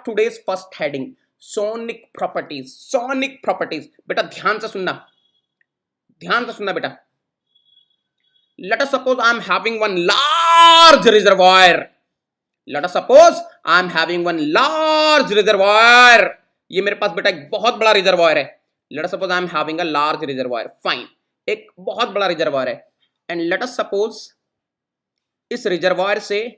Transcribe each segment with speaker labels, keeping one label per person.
Speaker 1: today's first heading, sonic properties. Sonic properties. बेटा ध्यान से सुनना बेटा. Let us suppose I am having one large reservoir. Let us suppose I am having one large reservoir. ये मेरे पास बेटा एक बहुत बड़ा रिजर्वायर है. Let us suppose I am having a large reservoir. Fine. एक बहुत बड़ा रिजर्वायर है. And let us suppose इस रिजर्वायर से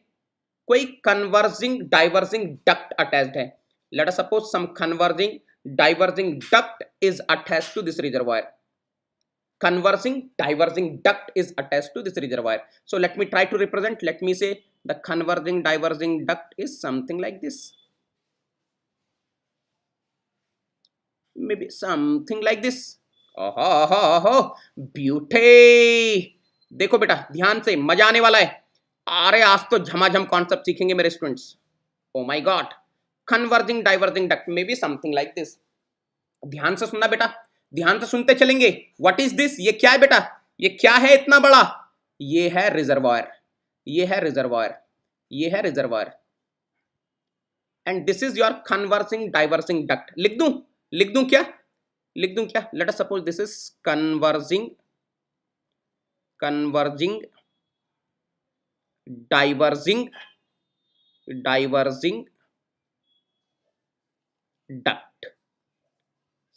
Speaker 1: कोई converging diverging duct attached है. Let us suppose some converging diverging duct is attached to this reservoir. Converging diverging duct is attached to this reservoir. So let me try to represent. Let me say the converging diverging duct is something like this. Maybe something like this. Oh, beauty. देखो बेटा ध्यान से, मजा आने वाला है. अरे आज तो झमाझम कॉन्सेप्ट सीखेंगे मेरे students. Oh my God. Converging diverging duct may be something like this. ध्यान से सुनना बेटा, ध्यान से सुनते चलेंगे. What is this? ये क्या है बेटा? ये क्या है इतना बड़ा? ये है रिजर्वायर. ये है रिजर्वायर. ये है reservoir. And this is your converging diverging duct. लिख दूं क्या? Late us suppose this is converging diverging duct.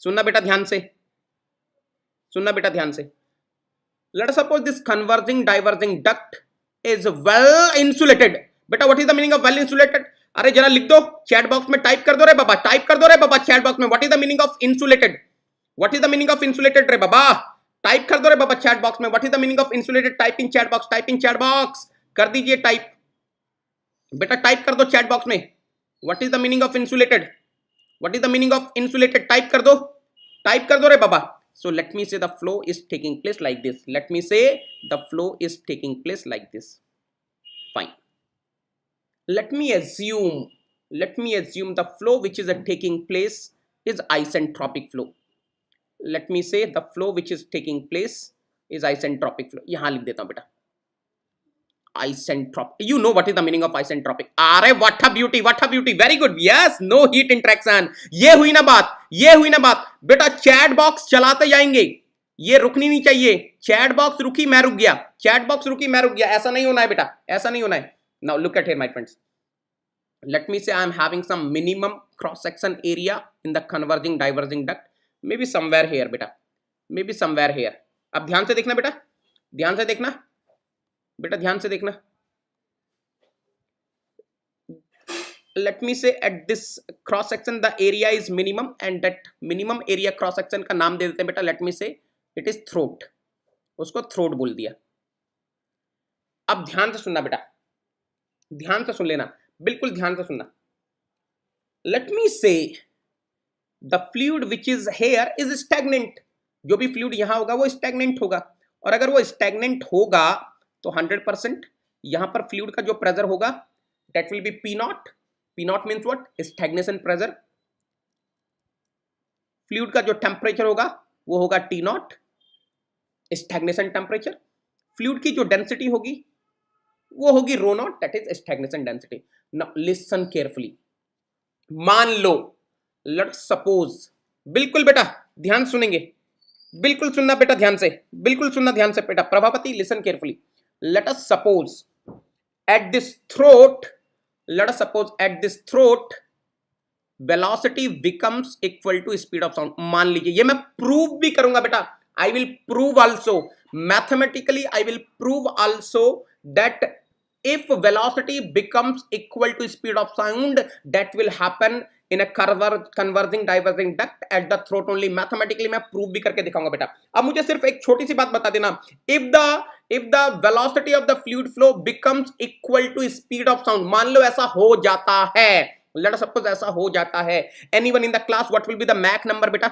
Speaker 1: सुनना बेटा ध्यान से. Let us suppose this converging diverging duct is well insulated. बेटा what is the meaning of well insulated? अरे जरा लिख दो, चैट बॉक्स में टाइप कर दो रे बाबा, चैट बॉक्स में. What is the meaning of insulated? रे बाबा टाइप कर दो रे बाबा चैट बॉक्स में. What is the meaning of insulated? Type in chat box. कर दीजिए टाइप बेटा, टाइप कर दो चैट बॉक्स में. What is the meaning of insulated? Type कर दो रे बाबा. So let me say the flow is taking place like this. Fine. Let me assume the flow which is taking place is isentropic flow. Let me say the flow which is taking place is isentropic flow. यहां लिख देता हूं बेटा isentropic. You know what is the meaning of isentropic? अरे what a beauty. Very good. Yes, no heat interaction. ये हुई ना बात बेटा. चैट बॉक्स चलाते जाएंगे, ये रुकनी नहीं चाहिए. चैट बॉक्स रुकी मैं रुक गया. ऐसा नहीं होना है बेटा, ऐसा नहीं होना है. Now look at here my friends. Let me say I am having some minimum cross section area in the converging diverging duct. Maybe somewhere here बेटा, अब ध्यान से देखना बेटा, ध्यान से देखना. Let me say at this cross section the area is minimum, and that minimum area cross section का नाम दे देते हैं बेटा. Let me say it is throat. उसको throat बोल दिया. अब ध्यान से सुनना बेटा, ध्यान से सुन लेना, बिल्कुल ध्यान से सुनना. Let me say the fluid which is here is stagnant. जो भी फ्लूइड यहां होगा वो स्टैग्नेंट होगा, और अगर वो स्टैग्नेंट होगा तो 100% यहां पर फ्लूइड का जो प्रेशर होगा that will be P0. P0 means what? Stagnation pressure. Fluid का जो टेम्परेचर होगा वो होगा T0, स्टैग्नेशन टेम्परेचर. फ्लूइड की जो डेंसिटी होगी वो होगी ρ0, that is stagnation density. Now listen carefully. मान लो, let's suppose, बिल्कुल बेटा ध्यान सुनेंगे, बिल्कुल सुनना बेटा ध्यान से, बेटा. Prabhavati listen carefully. Let us suppose at this throat, velocity becomes equal to speed of sound. मान लीजिए, ये मैं प्रूव भी करूंगा बेटा. I will prove also, mathematically I will prove also that if velocity becomes equal to speed of sound, that will happen in a converging diverging duct at the throat only. Mathematically मैं prove भी करके दिखाऊंगा बेटा. अब मुझे सिर्फ एक छोटी सी बात बता देना. if the velocity of the fluid flow becomes equal to speed of sound, मान लो ऐसा हो जाता है, let us suppose ऐसा हो जाता है. Anyone in the class, what will be the Mach number बेटा?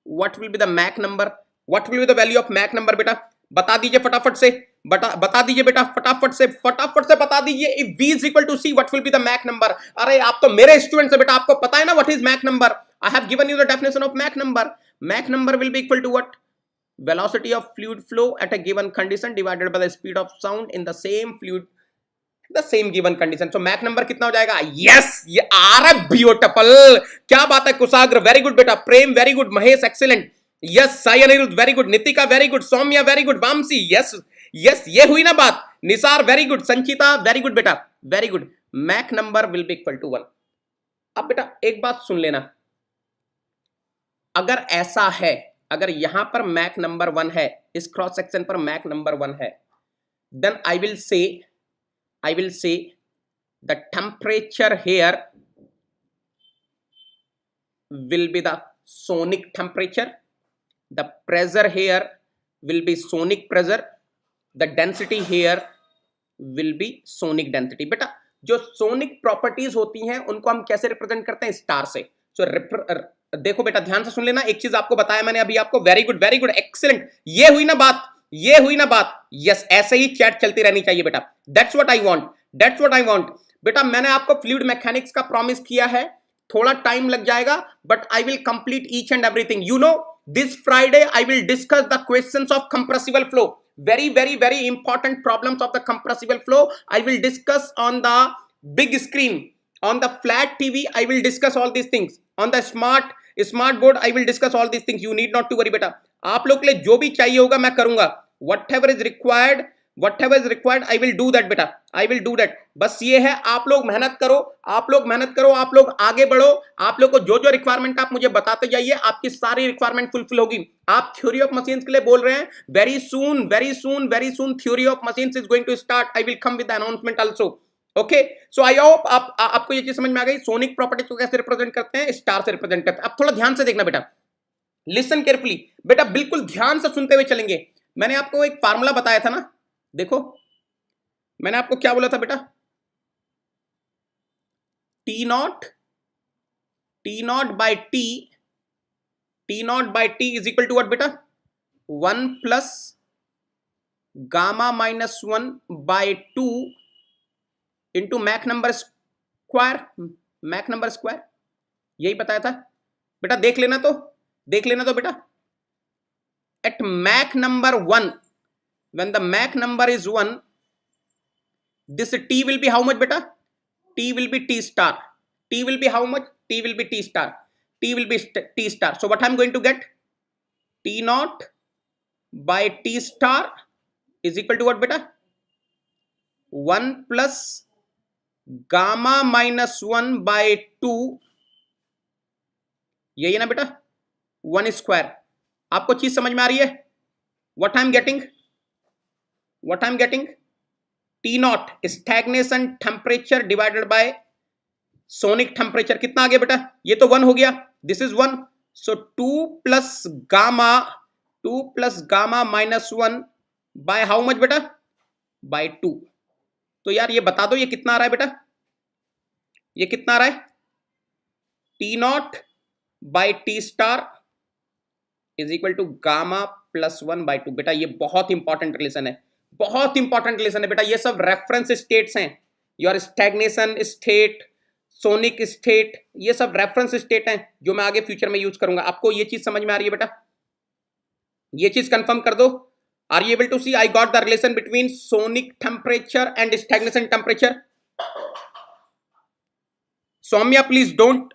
Speaker 1: What will be the Mach number? What will be the value of Mach number बेटा? बता दीजिए फटाफट से, बता दीजिए बेटा, फटाफट से बता दीजिए. If V is equal to C, what will be the Mach number? अरे आप तो मेरे स्टूडेंट्स हैं बेटा, आपको पता है ना what is Mach number. I have given you the definition of Mach number. Mach number will be equal to what? Velocity of fluid flow at a given condition divided by the speed of sound in the same fluid the same given condition. So Mach number कितना हो जाएगा? Yes, ये are beautiful, क्या बात है कुशाग्र, very good बेटा, Prem very good, Mahesh excellent, yes, Sai Aniruddh very good, Nitika very good, Saumya very good, Vamsi yes yes, ये हुई ना बात, Nisar very good, Sanchita very good बेटा, very good, Mach number will be equal to 1। अब बेटा एक बात सुन लेना, अगर ऐसा है, अगर यहां पर मैक नंबर 1 है, इस क्रॉस सेक्शन पर मैक नंबर 1 है, then I will say the temperature here will be the sonic temperature, the pressure here will be sonic pressure, the density here will be sonic density। बेटा जो sonic properties होती हैं उनको हम कैसे represent करते हैं? स्टार से। सो देखो बेटा ध्यान से सुन लेना, एक चीज आपको बताया मैंने अभी आपको, वेरी गुड एक्सीलेंट, ये हुई ना बात, ये हुई ना बात, यस, ऐसे ही चैट चलती रहनी चाहिए बेटा, that's what I want, that's what I want. बेटा मैंने आपको फ्लूइड मैकेनिक्स का प्रॉमिस किया है, थोड़ा टाइम लग जाएगा but I will complete each and everything. You know this Friday I will discuss the questions of compressible flow, very important problems of the compressible flow I will discuss on the big screen, on the flat TV I will discuss all these things, on the smart board I will discuss all these things, you need not to worry बेटा, आप लोग के लिए जो भी चाहिए होगा मैं करूंगा, whatever is required I will do that बेटा, I will do that। बस ये है, आप लोग मेहनत करो, आप लोग आगे बढ़ो, आप लोग को जो जो रिक्वायरमेंट आप मुझे बताते जाइए, आपकी सारी रिक्वायरमेंट फुलफिल होगी। आप थ्योरी ऑफ मशीन्स के लिए बोल रहे हैं, very soon theory of machines is going to start, I will come with announcement also. Okay, so I hope आपको ये चीज समझ में आ गई, सोनिक प्रॉपर्टीज को कैसे रिप्रेजेंट करते हैं, स्टार से रिप्रेजेंट करते हैं। अब थोड़ा ध्यान से देखना बेटा, लिसन केयरफुली बेटा, बिल्कुल ध्यान से सुनते हुए चलेंगे। मैंने आपको एक फार्मूला बताया था ना, देखो मैंने आपको क्या बोला था बेटा, T nought by T is equal to what बेटा, 1 plus gamma minus 1 by 2 into Mach number square, यही बताया था बेटा, देख लेना तो बेटा, at Mach number 1, when the Mach number is 1, this T will be how much beta? T will be T star. T will be how much? T will be T star. T will be T star. So what I'm going to get? T naught by T star is equal to what beta? 1 plus gamma minus 1 by 2, यही है ना बेटा, 1 square। आपको चीज समझ में आ रही है? What I'm getting? T naught stagnation temperature divided by sonic temperature, कितना आ गया बेटा? ये तो 1 हो गया, this is 1, so 2 plus gamma minus 1 by how much बेटा? by 2। तो यार ये बता दो ये कितना आ रहा है बेटा, ये कितना आ रहा है? T naught by T star is equal to gamma plus 1 by 2। बेटा ये बहुत इंपॉर्टेंट रिलेशन है, बहुत इंपॉर्टेंट रिलेशन है बेटा, ये सब रेफरेंस स्टेट्स हैं, your stagnation state, sonic state, ये सब रेफरेंस स्टेट हैं जो मैं आगे फ्यूचर में यूज करूंगा। आपको ये चीज समझ में आ रही है बेटा? ये चीज कंफर्म कर दो। Are you able to see I got the relation between sonic temperature and stagnation temperature? Soumya please don't,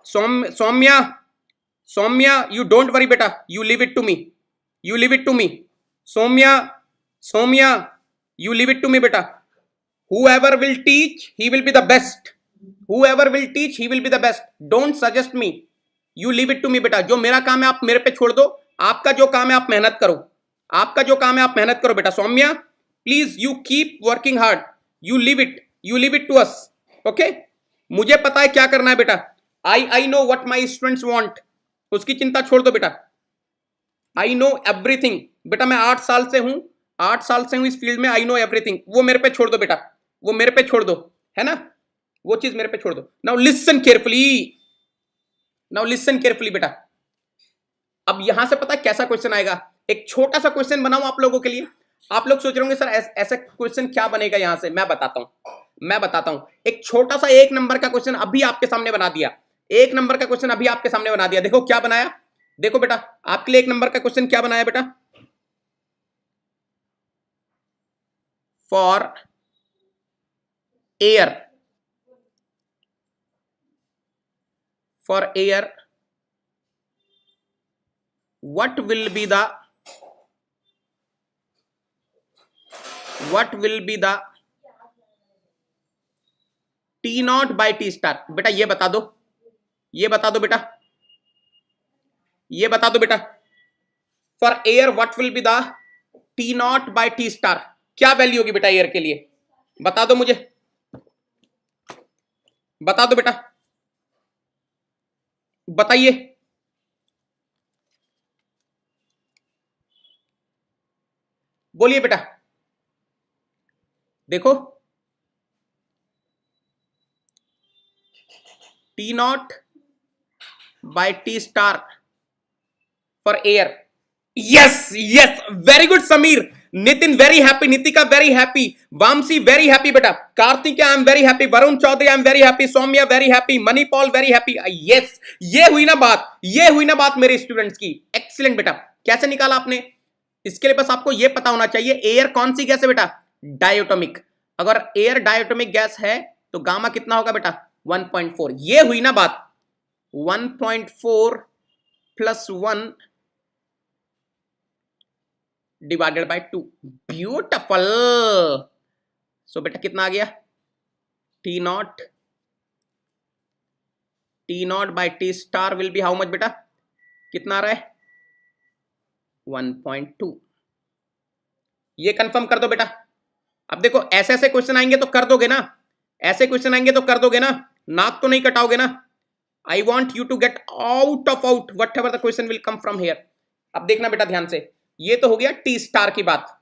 Speaker 1: Soumya you don't worry beta, you leave it to me, Soumya you leave it to me beta, whoever will teach he will be the best, don't suggest me, you leave it to me beta। जो मेरा काम है आप मेरे पे छोड़ दो, आपका जो काम है आप मेहनत करो, बेटा। Soumya please you keep working hard, you leave it to us, okay. मुझे पता है क्या करना है बेटा, I know what my students want, उसकी चिंता छोड़ दो बेटा, आई नो एवरीथिंग बेटा, मैं 8 साल से हूं इस फील्ड में, आई नो एवरीथिंग, वो मेरे पे छोड़ दो बेटा, वो मेरे पे छोड़ दो, है ना, वो चीज मेरे पे छोड़ दो। नाउ लिसन केयरफुली बेटा। अब यहां से पता है कैसा क्वेश्चन आएगा, एक छोटा सा क्वेश्चन बनाऊं आप लोगों के लिए। आप लोग सोच रहे होंगे सर ऐसा क्वेश्चन क्या बनेगा यहां से, मैं बताता हूं। एक छोटा सा 1 नंबर का क्वेश्चन अभी आपके सामने बना दिया, 1 नंबर का क्वेश्चन अभी आपके सामने बना दिया। देखो क्या बनाया, देखो बेटा आपके लिए 1 नंबर का क्वेश्चन क्या बनाया बेटा, for air, for air, what will be the T not by T star? बेटा ये बता दो, ये बता दो बेटा, ये बता दो बेटा, for air what will be the T nought by T star? क्या वैल्यू होगी बेटा एयर के लिए? बता दो मुझे, बता दो बेटा, बताइए। बोलिए बेटा, देखो T nought by T star for air. Yes yes, very good Sameer, Nitin very happy, Nitika very happy, Vamsi very happy बेटा, Kartik I am very happy, Varun Chaudhary I am very happy, Saumya very happy, Manipal very happy. Yes, ये हुई ना बात, ये हुई ना बात मेरे स्टूडेंट्स की। एक्सीलेंट बेटा, कैसे निकाला आपने? इसके लिए बस आपको यह पता होना चाहिए एयर कौन सी गैस है बेटा? डायोटोमिक। अगर एयर डायोटोमिक गैस है तो गामा कितना होगा बेटा? 1.4। ये हुई ना बात, 1.4 plus 1 divided by 2। Beautiful. So बेटा कितना आ गया? T nought by T star will be how much बेटा? कितना आ रहा है? 1.2। ये कंफर्म कर दो बेटा। अब देखो ऐसे ऐसे क्वेश्चन आएंगे तो कर दोगे ना, ऐसे क्वेश्चन आएंगे तो कर दोगे ना, नाक तो नहीं कटाओगे ना। I want you to get out of out whatever the question will come from here. अब देखना बेटा ध्यान से, ये तो हो गया टी स्टार की बात।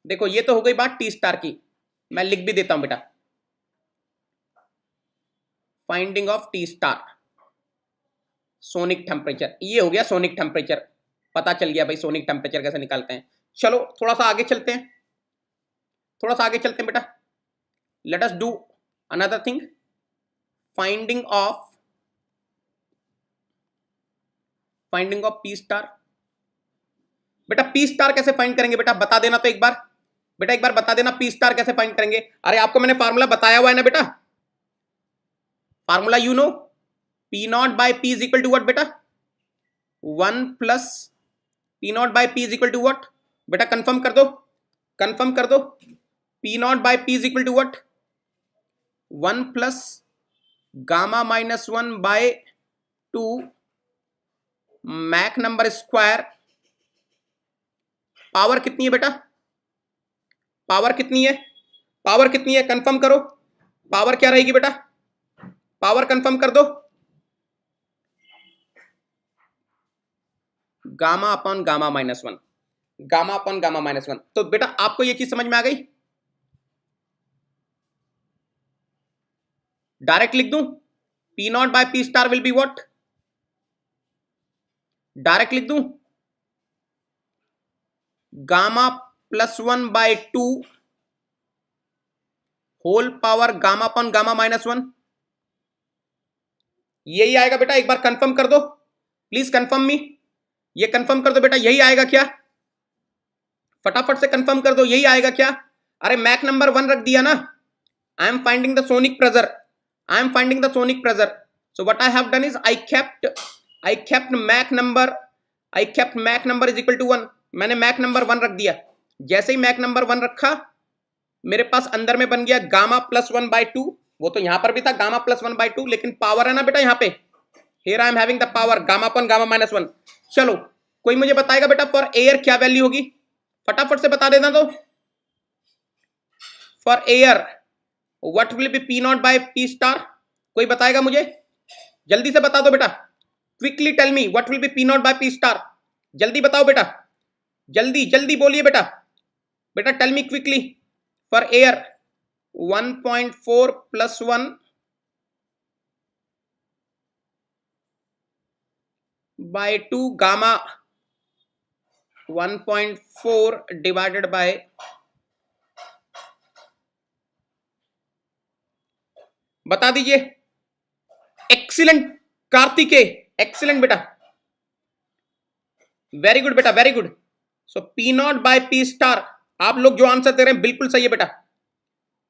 Speaker 1: देखो ये तो हो गई बात टी स्टार की, मैं लिख भी देता हूं बेटा। Finding of T star, sonic temperature, ये हो गया सोनिक टेम्परेचर। पता चल गया भाई सोनिक टेम्परेचर कैसे निकालते हैं। चलो थोड़ा सा आगे चलते हैं, थोड़ा सा आगे चलते हैं बेटा। Let us do another thing, finding of P star. बेटा पी स्टार कैसे फाइंड करेंगे बेटा? बता देना तो एक बार बेटा, एक बार बता देना पी स्टार कैसे फाइंड करेंगे। अरे आपको मैंने फार्मूला बताया हुआ है ना बेटा, formula you know, P nought by P is equal to what बेटा? 1 plus P nought by P is equal to what बेटा? कंफर्म कर दो, कंफर्म कर दो। P nought by P is equal to what? 1 plus gamma minus 1 by 2 Mach number square. Power कितनी है बेटा? Power कितनी है? पावर कितनी है? कंफर्म करो, पावर क्या रहेगी बेटा? पावर कंफर्म कर दो। Gamma upon gamma minus 1, gamma upon gamma minus 1। तो बेटा आपको ये चीज समझ में आ गई? डायरेक्ट लिख दूं, P nought by P star will be what? Direct लिख दूं, gamma plus 1 by 2 whole power gamma upon gamma minus 1। यही आएगा बेटा, एक बार कंफर्म कर दो प्लीज, कंफर्म मी, ये कंफर्म कर दो बेटा, यही आएगा क्या? फटाफट से कंफर्म कर दो, यही आएगा क्या? अरे मैक नंबर 1 रख दिया ना। I am finding the sonic pressure, I am finding the sonic pressure. So what I have done is I kept Mach number is equal to 1। मैंने मैक नंबर 1 रख दिया। जैसे ही मैक नंबर 1 रखा, मेरे पास अंदर में बन गया गामा प्लस 1 बाय 2। वो तो यहां पर भी था गामा प्लस 1 बाय 2, लेकिन पावर है ना बेटा यहाँ पे, here I am having the power gamma upon gamma minus 1। चलो कोई मुझे बताएगा बेटा फॉर एयर क्या वैल्यू होगी? फटाफट से बता देना। तो for air what will be P nought by P star? कोई बताएगा मुझे? जल्दी से बता दो बेटा, quickly tell me what will be P nought by P star. जल्दी बताओ बेटा, जल्दी जल्दी बोलिए बेटा, बेटा tell me quickly. For air 1.4 plus 1 by 2 gamma 1.4 divided by, बता दीजिए। एक्सीलेंट कार्तिकेय, एक्सीलेंट बेटा, वेरी गुड बेटा, very good. So P nought by P star, आप लोग जो आंसर दे रहे हैं बिल्कुल सही है बेटा।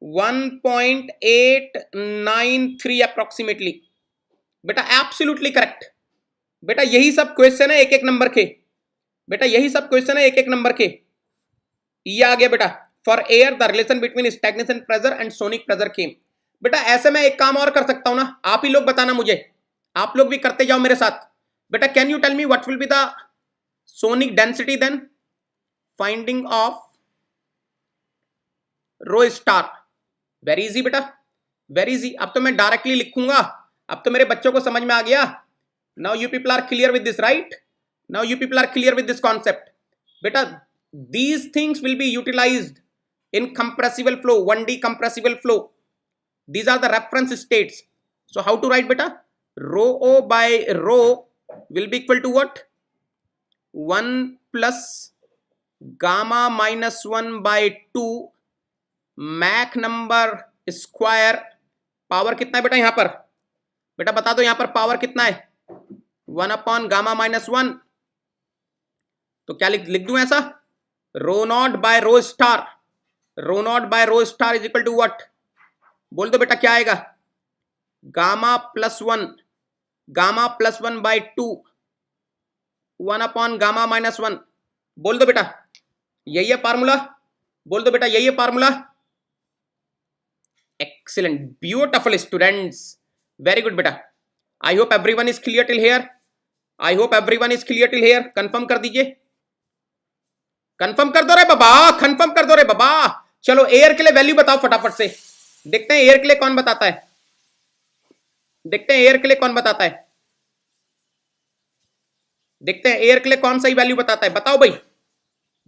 Speaker 1: 1.893 अप्रोक्सीमेटली। बेटा एब्सोल्युटली करेक्ट। बेटा यही सब क्वेश्चन है एक एक नंबर के। बेटा यही सब क्वेश्चन है एक एक नंबर के। ये आ गया बेटा, for air the relation between stagnation pressure and sonic pressure came. बेटा ऐसे मैं एक काम और कर सकता हूं ना, आप ही लोग बताना मुझे, आप लोग भी करते जाओ मेरे साथ। बेटा can you tell me what will be the sonic density then? Finding of rho star. Very easy बेटा, वेरी इजी। अब तो मैं डायरेक्टली लिखूंगा, अब तो मेरे बच्चों को समझ में आ गया। Now you people are clear with this, right? Now you people are clear with this concept. बेटा these things will be utilized in compressible flow, 1D compressible flow. These are the reference states. So how to write beta? Rho O by rho will be equal to what? 1 plus gamma minus 1 by 2 Mach number square. Power कितना है बेटा यहां पर? बेटा बता दो यहां पर पावर कितना है? 1 अपॉन गामा माइनस 1। तो क्या लिख दूं ऐसा? Rho not by rho star, rho not by rho star is equal to what? बोल दो बेटा क्या आएगा? Gamma plus 1, gamma plus 1 by 2, 1 upon gamma minus 1। बोल दो बेटा यही है फार्मूला, बोल दो बेटा यही है formula. Excellent, beautiful students, very good बेटा। I hope everyone is clear till here, I hope everyone is clear till here. Confirm कर दीजिए, कंफर्म कर दो रे बाबा, कंफर्म कर दो रे बाबा। चलो एयर के लिए वैल्यू बताओ फटाफट से, देखते हैं एयर के लिए कौन बताता है, देखते हैं एयर के लिए कौन बताता है, देखते हैं एयर के लिए कौन सा ही वैल्यू बताता है। बताओ भाई,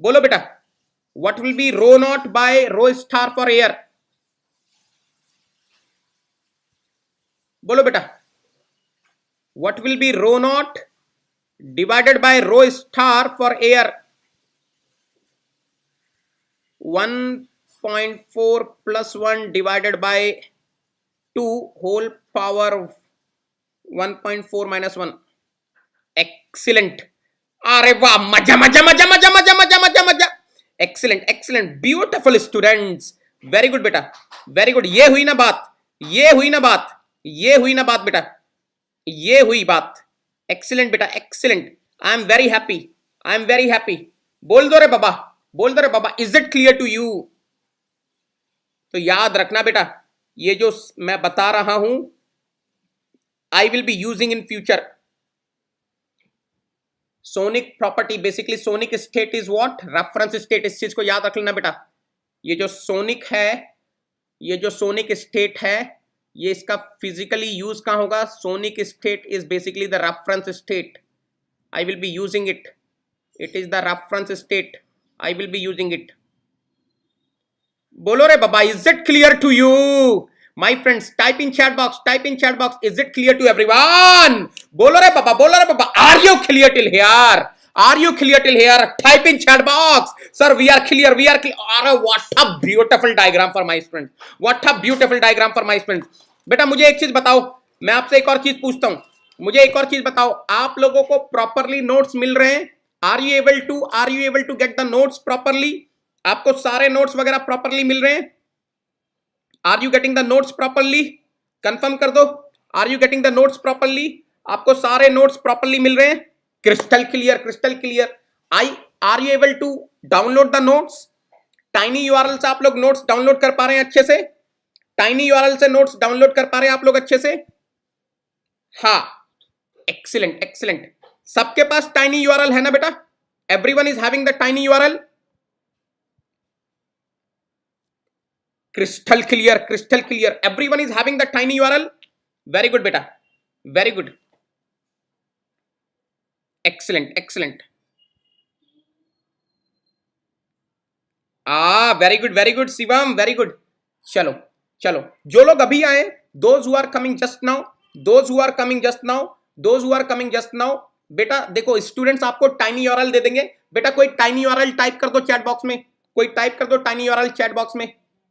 Speaker 1: बोलो बेटा, what will be rho not by rho star for air? बोलो बेटा, what will be rho nought divided by rho star for air? 1.4 plus 1 divided by 2 whole power 1.4 minus 1। Excellent, अरे वाह, मजा मजा मजा मजा मजा मजा मजा मजा। Excellent excellent, beautiful students, very good बेटा, वेरी गुड। ये हुई ना बात, ये हुई ना बात, ये हुई ना बात बेटा, ये हुई बात। एक्सीलेंट बेटा, excellent. I am very happy, I am very happy. बोल दो रे बाबा, बोल दो रे बाबा, is it clear to you? तो याद रखना बेटा, ये जो मैं बता रहा हूं आई will be using in future. Sonic property, basically sonic state is what? Reference state. इस चीज को याद रख लेना बेटा। ये जो सोनिक है, ये जो सोनिक स्टेट है, ये इसका फिजिकली यूज कहां होगा? Sonic state is basically the reference state. I will be using it, it is the reference state, I will be using it. बोलो रे बाबा, is it clear to you? My friends, type in chat box, type in chat box, is it clear to everyone? बोलो रे बाबा, बोलो रे बाबा, are you clear till here? Are you clear till here? Type in chat box. Sir, we are clear, we are clear. What a beautiful diagram for my friends. What a beautiful diagram for my friends. बेटा मुझे एक चीज बताओ, मैं आपसे एक और चीज पूछता हूं, मुझे एक और चीज बताओ, आप लोगों को प्रॉपरली नोट्स मिल रहे हैं? Are you able to get the notes properly? आपको सारे नोट्स वगैरह प्रॉपरली मिल रहे हैं? Are you getting the notes properly? Confirm कर दो, are you getting the notes properly? आपको सारे नोट्स प्रॉपरली मिल रहे हैं? Crystal clear, crystal clear. Are you able to download the notes? Tiny URL से आप लोग नोट्स डाउनलोड कर पा रहे हैं अच्छे से? टाइनी यूआरएल से नोट्स डाउनलोड कर पा रहे हैं आप लोग अच्छे से? हाँ, एक्सीलेंट एक्सीलेंट। सबके पास टाइनी यूआरएल है ना बेटा? Everyone is having the tiny URL? Crystal clear, crystal clear. Everyone is having the tiny URL? Very good बेटा, very good, excellent excellent. Very good Shivam, very good. चलो चलो, जो लोग अभी आए, those who are coming just now, those who are coming just now, those who are coming just now, बेटा देखो students आपको टाइनी यूआरएल दे देंगे। बेटा कोई टाइनी यूआरएल टाइप कर दो चैट बॉक्स में, कोई टाइप कर दो टाइनी यूआरएल चैट बॉक्स में,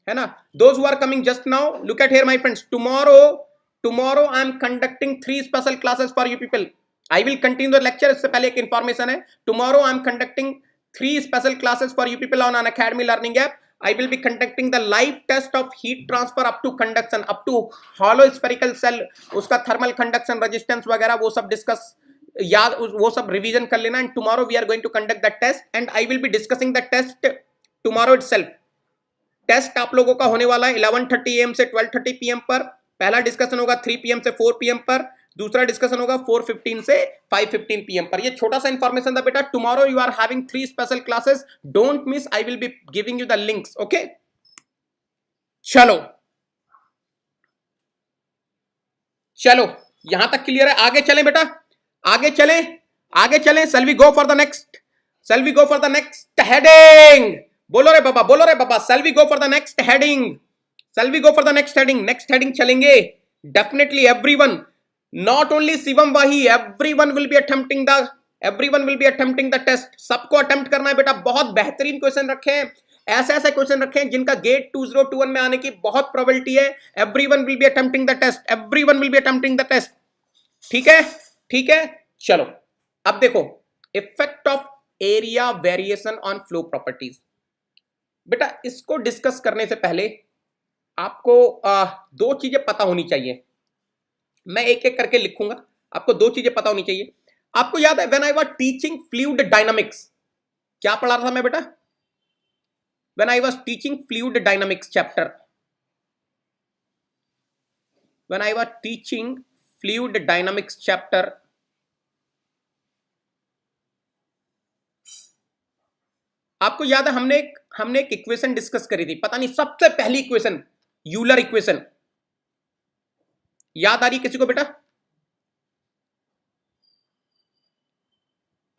Speaker 1: है ना? Those who are coming just now, look at here my friends, tomorrow I am conducting 3 special classes for you people. I will continue the lecture. इससे पहले एक इंफॉर्मेशन है, tomorrow I am conducting 3 special classes for you people on Unacademy learning app. I will be conducting the live test of heat transfer up to conduction, up to hollow spherical cell, उसका thermal conduction resistance वगैरह वो सब discuss याद वो सब revision कर लेना. And tomorrow we are going to conduct the test and I will be discussing the test tomorrow itself. Test आप लोगों का होने वाला है 11:30 AM से 12:30 PM पर. पहला डिस्कशन होगा 3 PM से 4 PM पर. दूसरा डिस्कशन होगा 4:15 से 5:15 PM पर. ये छोटा सा इंफॉर्मेशन था बेटा. Tomorrow you are having 3 special classes. Don't miss. I will be giving you the links. Okay, चलो चलो यहां तक क्लियर है. आगे चलें बेटा, आगे चलें, आगे चलें. Shall we go for the next? Shall we go for the next heading? बोलो रे बाबा, बोलो रे बाबा. Shall we go for the next heading? Shall we go for the next heading? Next heading चलेंगे. Definitely everyone, not only Shivam Vahi, everyone will be attempting the test. सबको attempt करना है बेटा. बहुत बेहतरीन क्वेश्चन रखे हैं, ऐसे ऐसे क्वेश्चन रखे हैं जिनका गेट 2021 में आने की बहुत प्रोबेबिलिटी है. Everyone will be attempting the test. Everyone will be attempting the test. ठीक है, ठीक है. चलो अब देखो, effect of area variation on flow properties. बेटा इसको डिस्कस करने से पहले आपको दो चीजें पता होनी चाहिए. मैं एक एक करके लिखूंगा, आपको दो चीजें पता होनी चाहिए. आपको याद है when I was teaching fluid dynamics, क्या पढ़ा था मैं बेटा? When I was teaching fluid dynamics chapter, when I was teaching fluid dynamics chapter, आपको याद है हमने एक इक्वेशन डिस्कस करी थी. पता नहीं सबसे पहली इक्वेशन, यूलर इक्वेशन. याद आ रही है किसी को बेटा?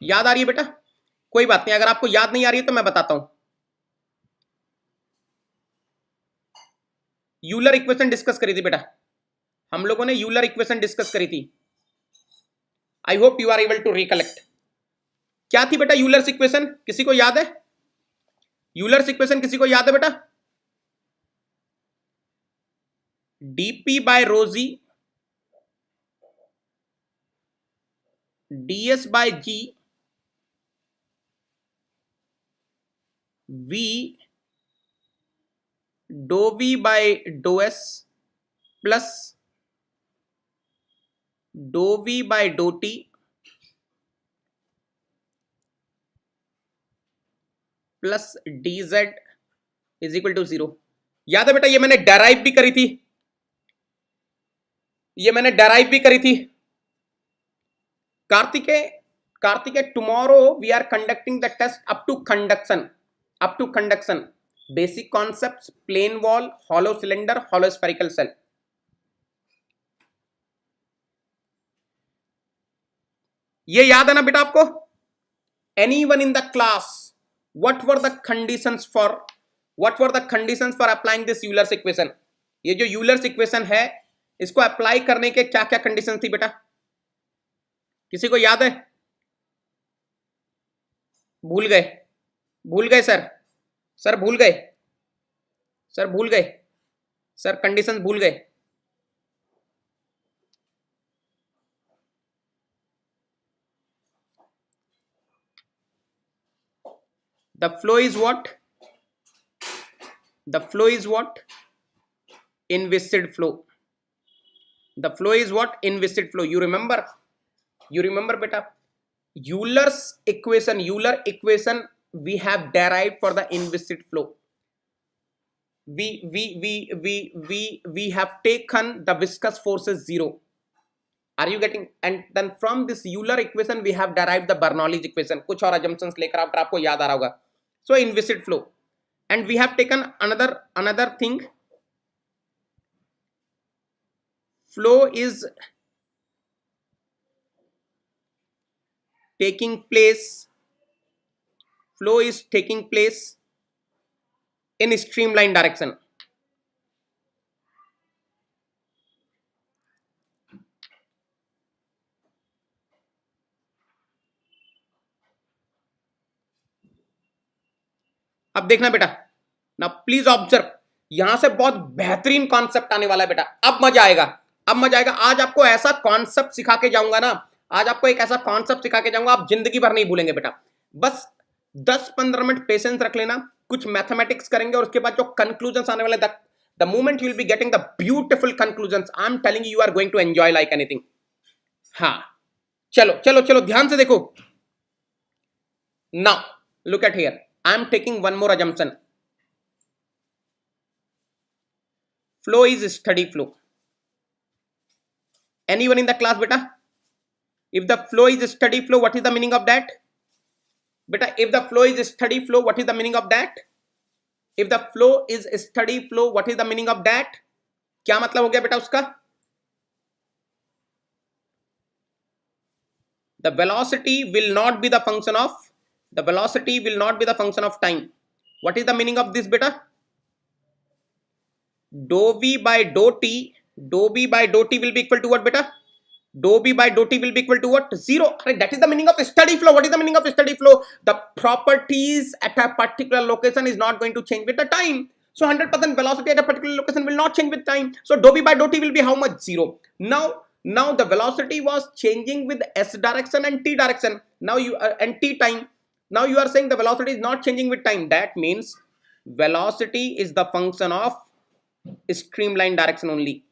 Speaker 1: याद आ रही है बेटा? कोई बात नहीं, अगर आपको याद नहीं आ रही है तो मैं बताता हूं. यूलर इक्वेशन डिस्कस करी थी बेटा, हम लोगों ने यूलर इक्वेशन डिस्कस करी थी. I hope you are able to recollect. क्या थी बेटा यूलर्स इक्वेशन? किसी को याद है? यूलर्स इक्वेशन किसी को याद है बेटा? dp बाय रोजी ds बाय g v डो v बाय डो s प्लस डो v बाय डो t plus dz is equal to 0. याद है बेटा? ये मैंने डेराइव भी करी थी, ये मैंने डेराइव भी करी थी. Kartikey tomorrow we are conducting the test up to conduction, basic concepts, plane wall, hollow cylinder, hollow spherical shell. ये याद है ना बेटा आपको? Anyone in the class, what were the conditions for applying this Euler's equation? ये जो Euler's equation है इसको अप्लाई करने के क्या क्या कंडीशन थी बेटा? किसी को याद है? भूल गए सर भूल गए सर कंडीशंस भूल गए. The flow is what? In viscid flow. The flow is what? In viscid flow. You remember beta? Euler equation we have derived for the inviscid flow. We have taken the viscous forces 0. Are you getting? And then from this Euler equation we have derived the Bernoulli's equation. कुछ और assumptions लेकर आपको याद आ रहा होगा. So in viscid flow, and we have taken another thing. Flow is taking place in streamline direction. अब देखना बेटा, ना प्लीज ऑब्जर्व, यहां से बहुत बेहतरीन कॉन्सेप्ट आने वाला है बेटा. अब मजा आएगा. आज आपको ऐसा कॉन्सेप्ट सिखा के जाऊंगा ना, आप जिंदगी भर नहीं भूलेंगे बेटा. बस 10-15 मिनट पेशेंस रख लेना. कुछ मैथमेटिक्स करेंगे और उसके बाद जो कंक्लूजन आने वाले, the moment you will be getting the beautiful conclusion, I am telling you are going to enjoy like anything. हाँ, चलो चलो चलो ध्यान से देखो। Now look at here, I am taking one more assumption. Flow is steady flow. Anyone in the class, beta? If the flow is steady flow, what is the meaning of that? Beta, if the flow is steady flow, what is the meaning of that? If the flow is steady flow, what is the meaning of that? क्या मतलब हो गया बेटा उसका? The velocity will not be the function of, the velocity will not be the function of time. What is the meaning of this, beta? Dou v by dou t, dou v by dou t will be equal to what, beta? Dou v by dou t will be equal to what? 0. That is the meaning of steady flow. What is the meaning of steady flow? The properties at a particular location is not going to change with the time. So 100% velocity at a particular location will not change with time. So dou v by dou t will be how much? 0. Now the velocity was changing with s direction and t direction. Now you and t time. Now you are saying the velocity is not changing with time. That means velocity is the function of streamline direction only.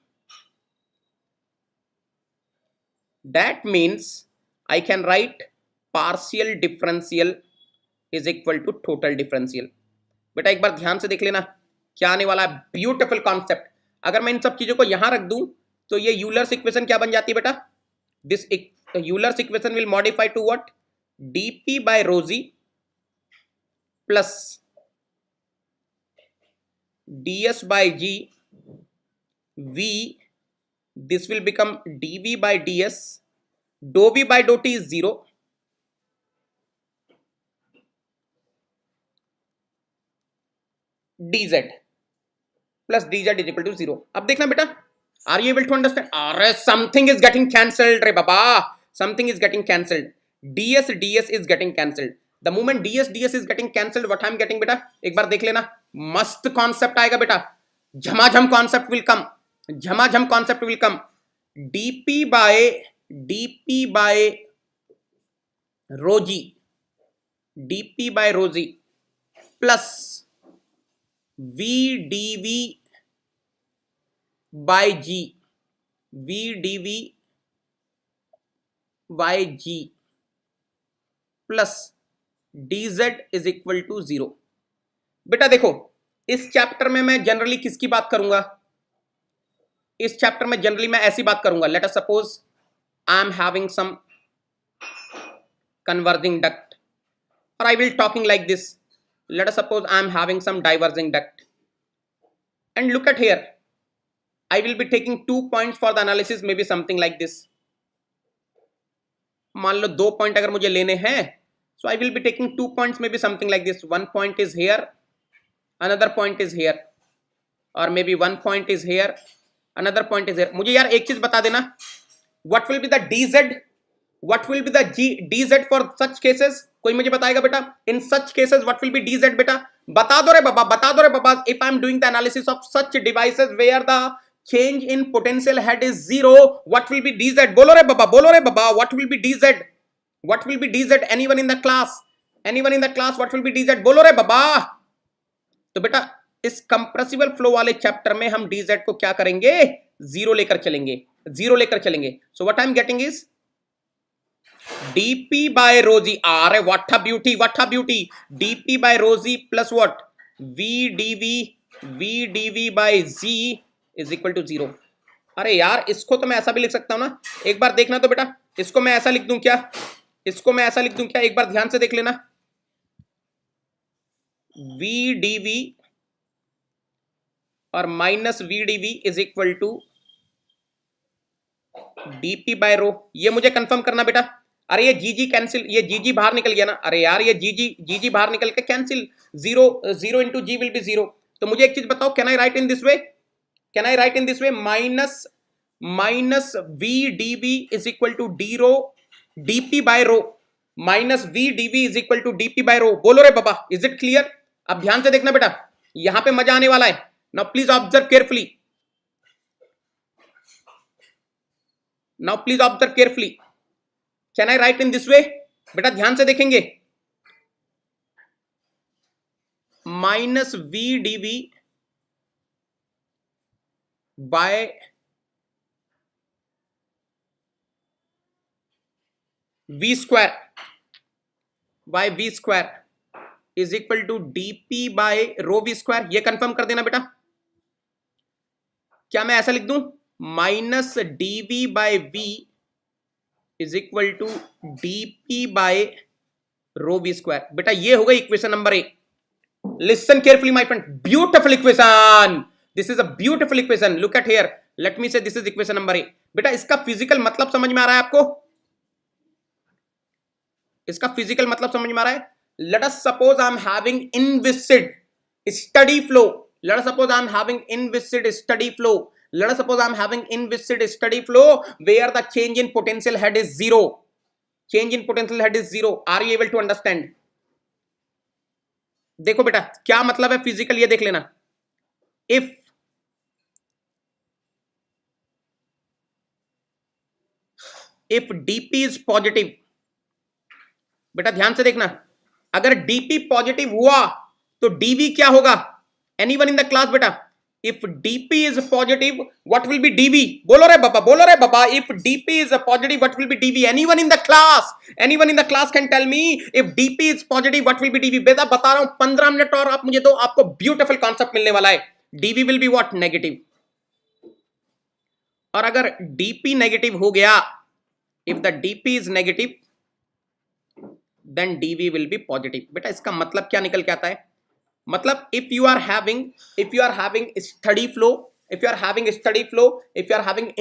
Speaker 1: That means I can write partial differential is equal to total differential. बेटा एक बार ध्यान से देख लेना क्या आने वाला है, ब्यूटीफुल कॉन्सेप्ट। अगर मैं इन सब चीजों को यहां रख दूं तो ये यूलर्स इक्वेशन क्या बन जाती है बेटा? This Euler's equation will modify to what? dp by rho z plus ds by g v, this will become dv by ds, dou v by dou t is 0, dz plus dz is equal to 0. अब देखना बेटा, are you able to understand? अरे something is getting cancelled रे बाबा, something is getting cancelled. ds is getting cancelled. The moment ds is getting cancelled, what I am getting बेटा? एक बार देख लेना, मस्त कॉन्सेप्ट आएगा बेटा, झमाझम कॉन्सेप्ट विल कम, झमाझम concept will come. dp by rho g, dp by rho g plus v dv by g, v dv by g plus dz is equal to 0. बेटा देखो, इस चैप्टर में मैं जनरली किसकी बात करूंगा? इस चैप्टर में जनरली मैं ऐसी बात करूंगा, let us suppose I am having some converging duct, or I will talking like this. Let us suppose I am having some diverging duct, and look at here, I will be taking 2 points for the analysis, maybe something like this. मान लो 2 point अगर मुझे लेने हैं, so I will be taking 2 points, maybe something like this. 1 point is here, another point is here, or maybe 1 point is here, another point is here. मुझे यार एक चीज बता देना, what will be the dz, what will be the dz for such cases? कोई मुझे बताएगा बेटा? In such cases what will be dz बेटा? बता दो रे बाबा, बता दो रे बाबा. If I am doing the analysis of such devices where the change in potential head is 0, what will be dz? बोलो रे बाबा, बोलो रे बाबा, what will be dz? What will be dz? Anyone in the class? Anyone in the class? What will be dz? बोलो रे बाबा. तो बेटा इस कंप्रेसिबल फ्लो वाले चैप्टर में हम dz को क्या करेंगे? 0 लेकर चलेंगे, 0 लेकर चलेंगे. So what I am getting is dp by rho g. Are what a beauty, what a beauty. dp by rho z plus what? v dv by z is equal to 0. अरे यार इसको तो मैं ऐसा भी लिख सकता हूं ना, एक बार देखना तो बेटा, इसको मैं ऐसा लिख दूं क्या? इसको मैं ऐसा लिख दूं क्या? एक बार ध्यान से देख लेना, v dv और minus v dv is equal to dp by rho. ये मुझे कंफर्म करना बेटा. अरे ये जी कैंसिल, ये जी बाहर निकल गया ना. अरे यार ये जी बाहर निकल के cancel, 0 into g will be 0. तो मुझे एक चीज बताओ, can I write in this way? Can I write in this way? Minus v dv is equal to d rho dp by rho, minus v dv is equal to dp by rho. बोलो रे बाबा, is it clear? अब ध्यान से देखना बेटा, यहां पे मजा आने वाला है. Now please observe carefully, now please observe carefully. Can I write in this way? बेटा ध्यान से देखेंगे, minus v d v by v square is equal to d p by rho v square. ये कंफर्म कर देना बेटा। क्या मैं ऐसा लिख दूं, minus DV by v is equal to d p by rho v square. बेटा ये हो गई equation number 1। Listen carefully my friend, beautiful equation, this is a beautiful equation, look at here, let me से दिस इज इक्वेशन नंबर 1। बेटा इसका physical मतलब समझ में आ रहा है आपको? इसका फिजिकल मतलब समझ में आ रहा है? Late us suppose I am having inviscid steady flow, let us suppose I am having inviscid steady flow, let us suppose I am having inviscid steady flow where the change in potential head is 0, change in potential head is 0। are you able to understand? देखो बेटा क्या मतलब है physical, ये देख लेना। if dp is positive, बेटा ध्यान से देखना, अगर dp पॉजिटिव हुआ तो dv क्या होगा? एनीवन इन द क्लास बेटा, if dp is positive what will be dv? बोलो रे बाबा, बोलो रे बाबा, if dp is positive what will be dv? anyone in the class, anyone in the class can tell me if dp is positive what will be dv? बेटा बता रहा हूं, 15 minute और आप मुझे दो, आपको ब्यूटीफुल कॉन्सेप्ट मिलने वाला है। dv will be what? Negative. और अगर dp नेगेटिव हो गया, if the dp is negative then dv will be positive। बेटा इसका मतलब क्या निकल के आता है? मतलब if you are having steady flow, if you are having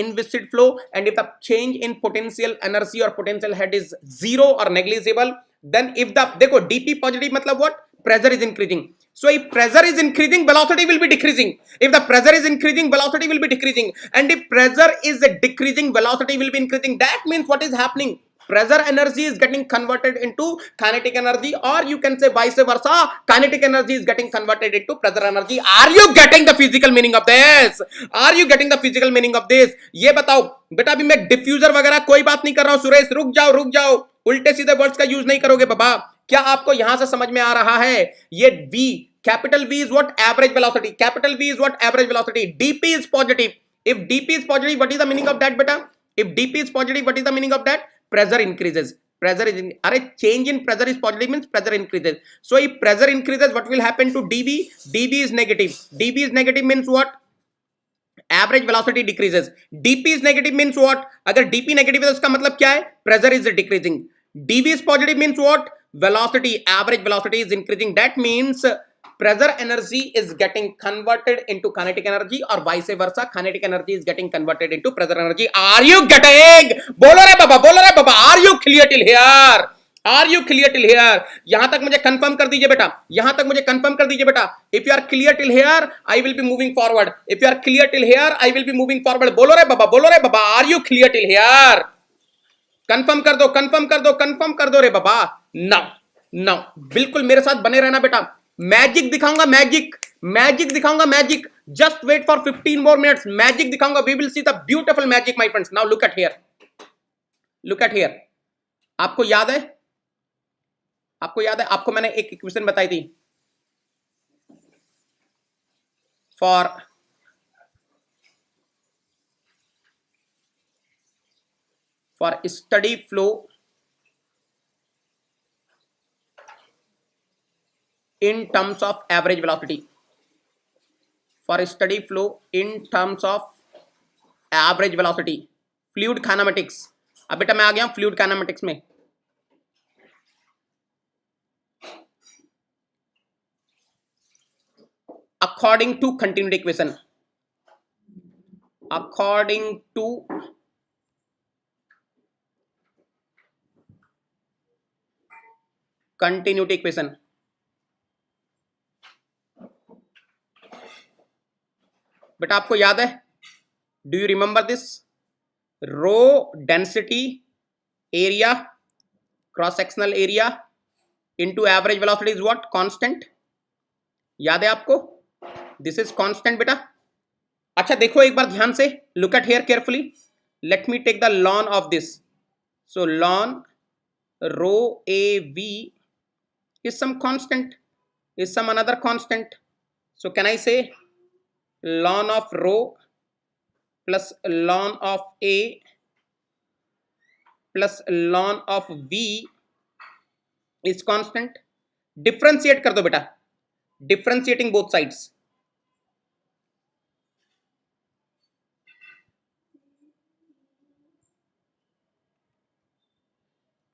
Speaker 1: inviscid flow, and if the change in potential energy or potential head is 0 or negligible, then if the, देखो dp positive मतलब what? Pressure is increasing, so if pressure is increasing velocity will be decreasing, if the pressure is increasing velocity will be decreasing, and if pressure is decreasing velocity will be increasing, that means what is happening? Pressure energy is getting converted into kinetic energy, or you can say vice versa, kinetic energy is getting converted into pressure energy। are you getting the physical meaning of this? are you getting the physical meaning of this? ये बताओ बेटा, अभी मैं diffuser वगैरह कोई बात नहीं कर रहा हूं। सुरेश रुक जाओ, उल्टे सीधे वर्ड्स का यूज नहीं करोगे बाबा। क्या आपको यहां से समझ में आ रहा है? ये V, capital V is what? Average velocity, capital V is what? Average velocity। dp is positive, if dp is positive what is the meaning of that बेटा? if dp is positive what is the meaning of that? Pressure increases, अरे change in pressure is positive means pressure increases, so if pressure increases what will happen to dv? dv is negative means what? Average velocity decreases। dp is negative means what? अगर dp negative है तो उसका मतलब क्या है? Pressure is decreasing। dv is positive means what? Velocity, average velocity is increasing, that means pressure energy is getting converted into kinetic energy, or vice versa, kinetic energy is getting converted into pressure energy। are you getting? बोलो रे बाबा, are you clear till here? are you clear till here? यहां तक मुझे confirm कर दीजिए बेटा, यहां तक मुझे कंफर्म कर दीजिए बेटा। if you are clear till here I will be moving forward, if you are clear till here I will be moving forward। बोलो रे बाबा, are you clear till here? Confirm कर दो रे बाबा। नाउ बिल्कुल मेरे साथ बने रहना बेटा, मैजिक दिखाऊंगा, magic. Just wait for 15 more minutes, magic दिखाऊंगा। We will see the beautiful magic my friends. Now look at here, आपको याद है, आपको मैंने एक इक्वेशन बताई थी for steady flow in terms of average velocity, for steady flow in terms of average velocity, fluid kinematics। अब बेटा मैं आ गया फ्लूइड काइनेमेटिक्स में। according to continuity equation, बेटा आपको याद है? Do you remember this? Rho density area cross sectional area into average velocity is what? Constant. याद है आपको? दिस इज कांस्टेंट बेटा। अच्छा देखो एक बार ध्यान से, look at here carefully, let me take the ln of this. So ln rho A V is some constant. is some another constant. So can I say ln of rho plus ln of A plus ln of V is constant? Differentiate कर दो बेटा, differentiating both sides.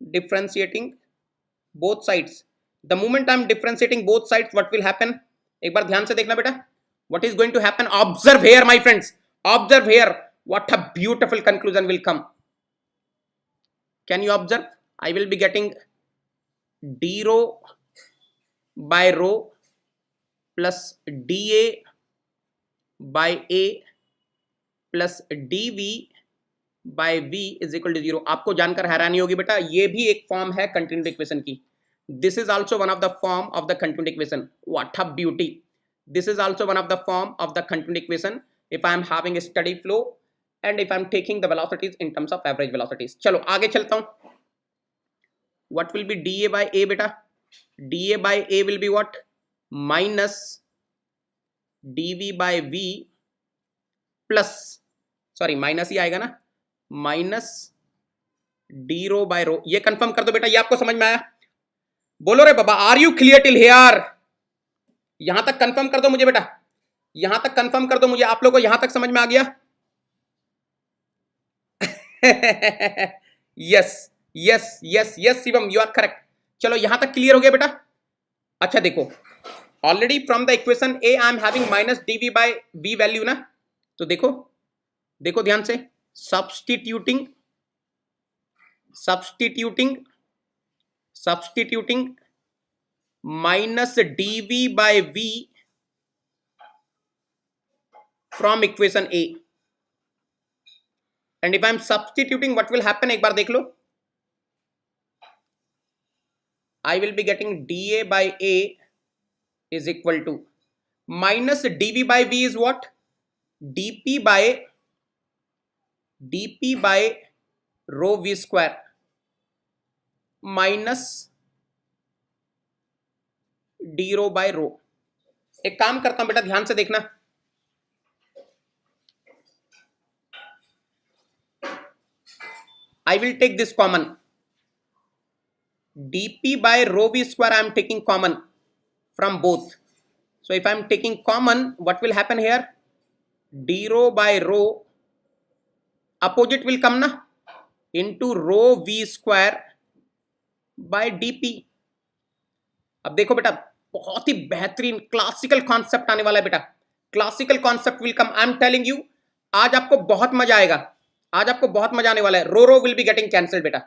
Speaker 1: Differentiating both sides. The moment I'm differentiating both sides, what will happen? एक बार ध्यान से देखना बेटा. What is going to happen? Observe here, my friends. Observe here. What a beautiful conclusion will come. Can you observe? I will be getting d rho by rho plus dA by A plus dV by V is equal to 0. आपको जानकर हैरानी होगी बेटा, ये भी एक form है continued equation की. This is also one of the form of the continued equation. What a beauty. This is also one of the form of the continued equation if I am having a steady flow and if I am taking the velocities in terms of average velocities. चलो आगे चलता हूं. What will be dA by A बेटा? dA by A will be what? Minus dV by V plus, sorry minus ही आएगा ना, minus d rho by rho. ये confirm कर दो बेटा, ये आपको समझ में आया? बोलो रे बाबा, are you clear till here? यहां तक कंफर्म कर दो मुझे बेटा, यहां तक कंफर्म कर दो मुझे. आप लोगों को यहां तक समझ में आ गया? Yes yes yes yes Shivam, you are correct. चलो यहां तक क्लियर हो गया बेटा. अच्छा देखो, already from the equation A I am having minus DV by v value ना. तो देखो देखो ध्यान से, substituting minus dV by V from equation A. And if I am substituting, what will happen? एक बार देख लो. I will be getting dA by A is equal to minus dV by V is what? dP by rho V square minus d rho by rho. एक काम करता हूं बेटा, ध्यान से देखना. I will take this common. dP by rho V square I am taking common from both. So if I am taking common, what will happen here? d rho by rho opposite will come na into rho V square by dP. अब देखो बेटा, बहुत ही बेहतरीन classical concept आने वाला है बेटा. Classical concept will come. I am telling you, आज आपको बहुत मजा आएगा, आज आपको बहुत मजा आने वाला है. रो विल बी गेटिंग कैंसिल्ड बेटा,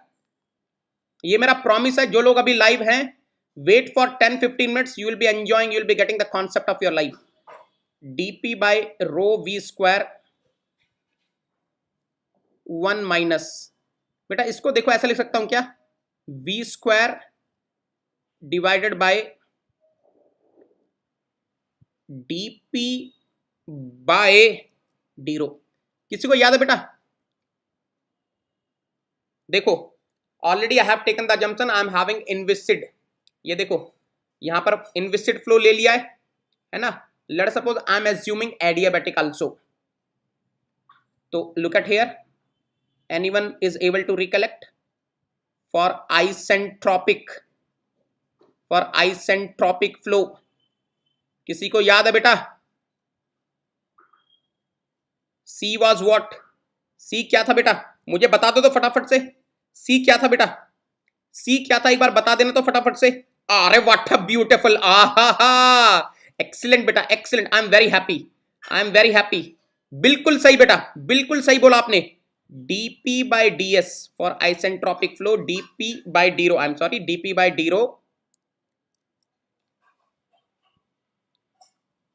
Speaker 1: ये मेरा प्रॉमिस है. जो लोग अभी लाइव हैं, wait for 10-15 minutes, you will be enjoying, you will be getting the concept of your life. Dp by rho v square 1 minus, बेटा इसको देखो ऐसा लिख सकता हूं क्या? V square divided by dP by d rho. किसी को याद है बेटा? देखो already I have taken the assumption I am having inviscid. ये देखो यहां पर इनविसिड फ्लो ले लिया है ना. Let suppose I am assuming adiabatic also. तो look at here, anyone is able to recollect for isentropic flow? किसी को याद है बेटा? C was what? C क्या था बेटा? मुझे बता दो तो फटाफट से. C क्या था बेटा? C क्या था, एक बार बता देना तो फटाफट से. अरे व्हाट अ ब्यूटीफुल, आहा, एक्सीलेंट बेटा, excellent. I am very happy. बिल्कुल सही बेटा, बिल्कुल सही बोला आपने. dP by ds for isentropic flow, dP by d rho, I'm sorry, dP by d rho.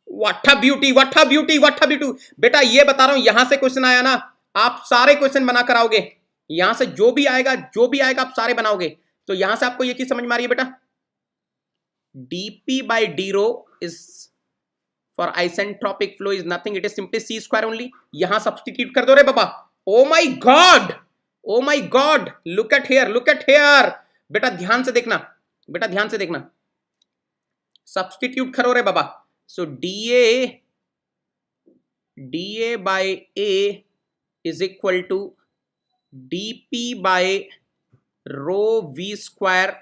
Speaker 1: What a beauty, what a beauty, what a beauty. बेटा ये बता रहा हूं, यहां से क्वेश्चन आया ना, आप सारे क्वेश्चन बना कर आओगे. यहां से जो भी आएगा आप सारे बनाओगे. तो यहां से आपको ये चीज समझ में आ रही है बेटा? dP by d rho is for isentropic flow is nothing, it is simply c square only. यहां सब्स्टिट्यूट कर दो रे बाबा. Oh my God, oh my God, look at here, look at here. बेटा ध्यान से देखना, बेटा ध्यान से देखना. सब्सटीट्यूट करो रे बाबा. So dA by A is equal to dP by rho V square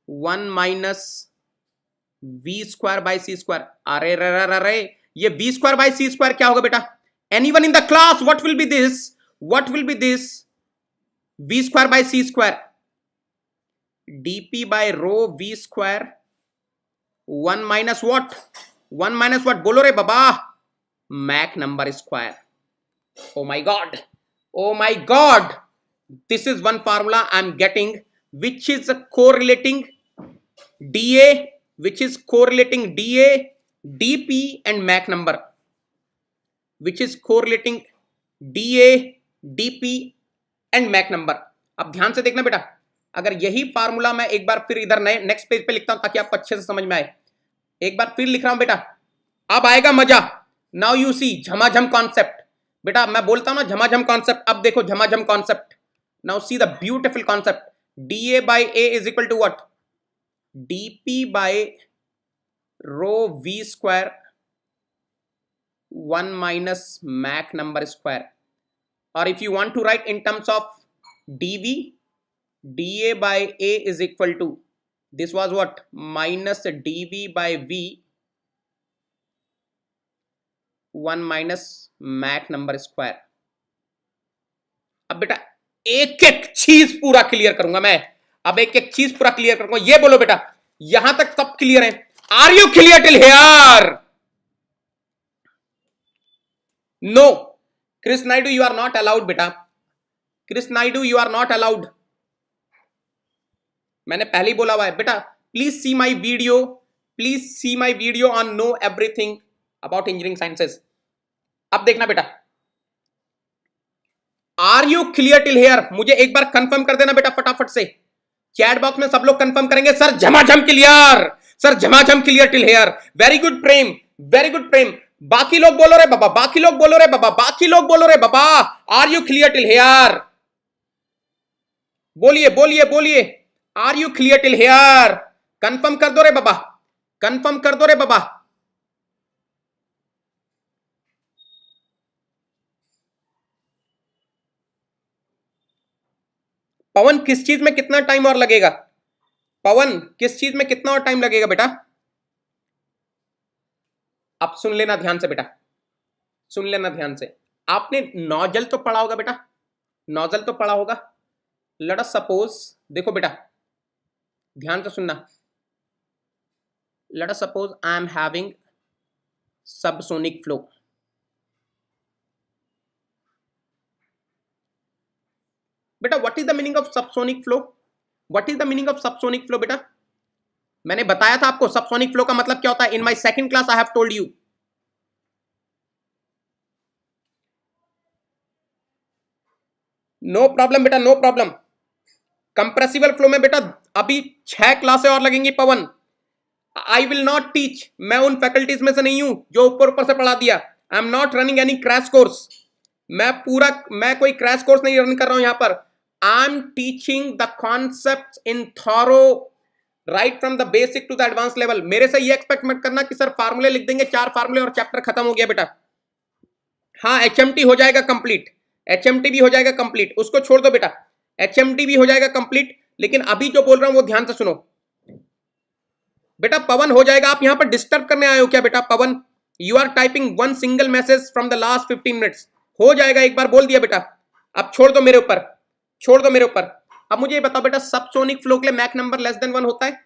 Speaker 1: 1 minus V square by C square. अरे रे रे रे ये V square by C square क्या होगा बेटा? Anyone in the class, what will be this? What will be this? V square by C square. dP by rho V square 1 minus what? 1 minus what? बोलो रे बाबा. Mach number square. Oh my god. Oh my god. This is one formula I am getting, which is correlating dA, which is correlating dA, dP and Mach number, which is correlating dA, dP and Mach number. अब ध्यान से देखना बेटा, अगर यही formula मैं एक बार फिर इधर नेक्स्ट पेज पे लिखता हूं ताकि आपको अच्छे से समझ में आए. एक बार फिर लिख रहा हूं बेटा, अब आएगा मजा. नाउ यू सी झमाझम कॉन्सेप्ट. बेटा मैं बोलता हूं ना झमाझम कॉन्सेप्ट. अब देखो झमाझम concept. Now see the beautiful concept. dA by A is equal to what? dP by rho V square 1 minus Mach number square. Or if you want to write in terms of dV, dA by A is equal to, this was what? Minus dV by V 1 minus Mach number square. अब बेटा एक एक चीज पूरा clear करूंगा मैं. अब एक एक चीज पूरा क्लियर करूंगा. ये बोलो बेटा, यहां तक सब क्लियर है? Are you clear till here? No. Chris Naidu you are not allowed बेटा. Chris Naidu you are not allowed. मैंने पहले ही बोला हुआ है बेटा. Please see my video. Please see my video on know everything about engineering sciences. अब देखना बेटा, are you clear till here? मुझे एक बार कंफर्म कर देना बेटा फटाफट से. चैट बॉक्स में सब लोग कंफर्म करेंगे, सर झमाझम क्लियर, सर झमाझम clear till here. Very good Prem, very good Prem. बाकी लोग बोलो रे बाबा, बाकी लोग बोलो रे बाबा, बाकी लोग बोलो रे बाबा. Are you clear till here? बोलिए बोलिए बोलिए. Are you clear till here? Confirm कर दो रे बाबा, कंफर्म कर दो रे बाबा. पवन किस चीज में कितना टाइम और लगेगा? पवन किस चीज में कितना और टाइम लगेगा बेटा? आप सुन लेना ध्यान से बेटा, सुन लेना ध्यान से. आपने नोजल तो पढ़ा होगा बेटा, नोजल तो पढ़ा होगा. लेट अस सपोज, देखो बेटा ध्यान से सुनना. Let us suppose I am having subsonic flow. बेटा what is the meaning of subsonic flow? What is the meaning of subsonic flow बेटा? मैंने बताया था आपको सबसोनिक फ्लो का मतलब क्या होता है. In my second class I have told you. No problem बेटा, नो प्रॉब्लम. कंप्रेसिबल फ्लो में बेटा अभी 6 क्लासें और लगेंगी Pavan. I will not teach. मैं उन फैकल्टीज में से नहीं हूं जो ऊपर ऊपर से पढ़ा दिया. I am not running any crash course. मैं कोई क्रैश कोर्स नहीं रन कर रहा हूं यहां पर. I am teaching the concept in thorough, right from the basic to the advance level. मेरे से ये एक्सपेक्ट मत करना कि सर फार्मूले लिख देंगे 4 फार्मूले और चैप्टर खत्म हो गया बेटा. हाँ HMT हो जाएगा कंप्लीट, HMT भी हो जाएगा कंप्लीट, उसको छोड़ दो बेटा. HMT भी हो जाएगा कंप्लीट, लेकिन अभी जो बोल रहा हूं वो ध्यान से सुनो बेटा. पवन हो जाएगा. आप यहां पर डिस्टर्ब करने आए हो क्या बेटा? Pavan you are typing one single message from the last 15 minutes. हो जाएगा, एक बार बोल दिया बेटा. अब छोड़ दो मेरे ऊपर, छोड़ दो मेरे ऊपर. अब मुझे ये बताओ बेटा, सबसोनिक फ्लो के लिए मैक नंबर लेस देन 1 होता है.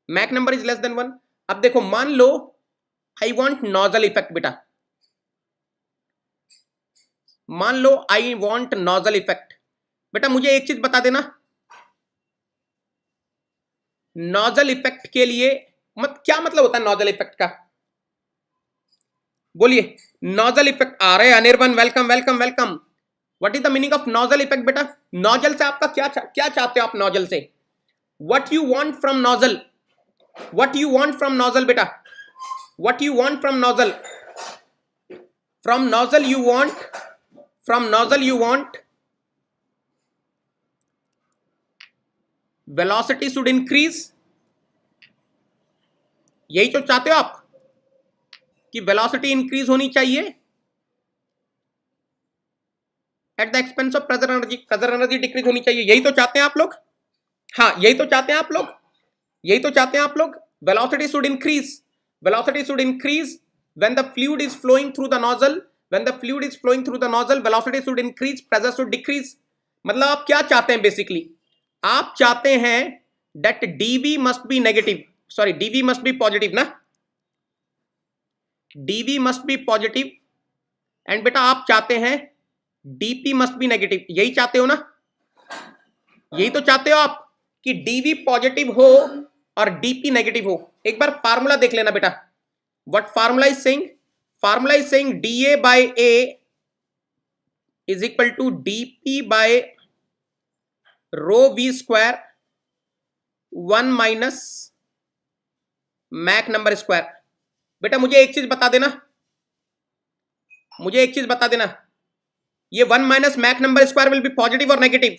Speaker 1: Mac number is less than 1. अब देखो मान लो आई वांट नोजल इफेक्ट बेटा. मान लो आई वांट नोजल इफेक्ट. बेटा मुझे एक चीज बता देना, नोजल इफेक्ट के लिए क्या मतलब होता है नोजल इफेक्ट का? बोलिए. Nozzle effect. आ रहे Anirban, welcome welcome welcome. What is the meaning of nozzle effect बेटा? नोजल से आपका क्या चाहते हो आप नोजल से? What you want from nozzle? What you want from nozzle बेटा? What you want from nozzle? From nozzle you want, from nozzle you want velocity should increase, यही तो चाहते हो आप कि वेलोसिटी इंक्रीज होनी चाहिए at the expense of pressure energy, pressure energy decrease होनी चाहिए, यही तो चाहते हैं आप लोग। हाँ, यही तो चाहते हैं आप लोग, यही तो चाहते हैं आप लोग। Velocity should increase, velocity should increase when the fluid is flowing through the nozzle, when the fluid is flowing through the nozzle velocity should increase, pressure should decrease. मतलब आप क्या चाहते हैं बेसिकली, आप चाहते हैं that dv must be negative, sorry dv must be positive ना, dv must be positive, and बेटा आप चाहते हैं dp मस्ट बी नेगेटिव, यही चाहते हो ना, यही तो चाहते हो आप कि dv पॉजिटिव हो और dp नेगेटिव हो। एक बार फार्मूला देख लेना बेटा, what formula is saying, formula is saying dA by A is equal to dp by rho v square 1 minus Mach number square. बेटा मुझे एक चीज बता देना, मुझे एक चीज बता देना, ये 1 minus Mach number square will be positive और नेगेटिव?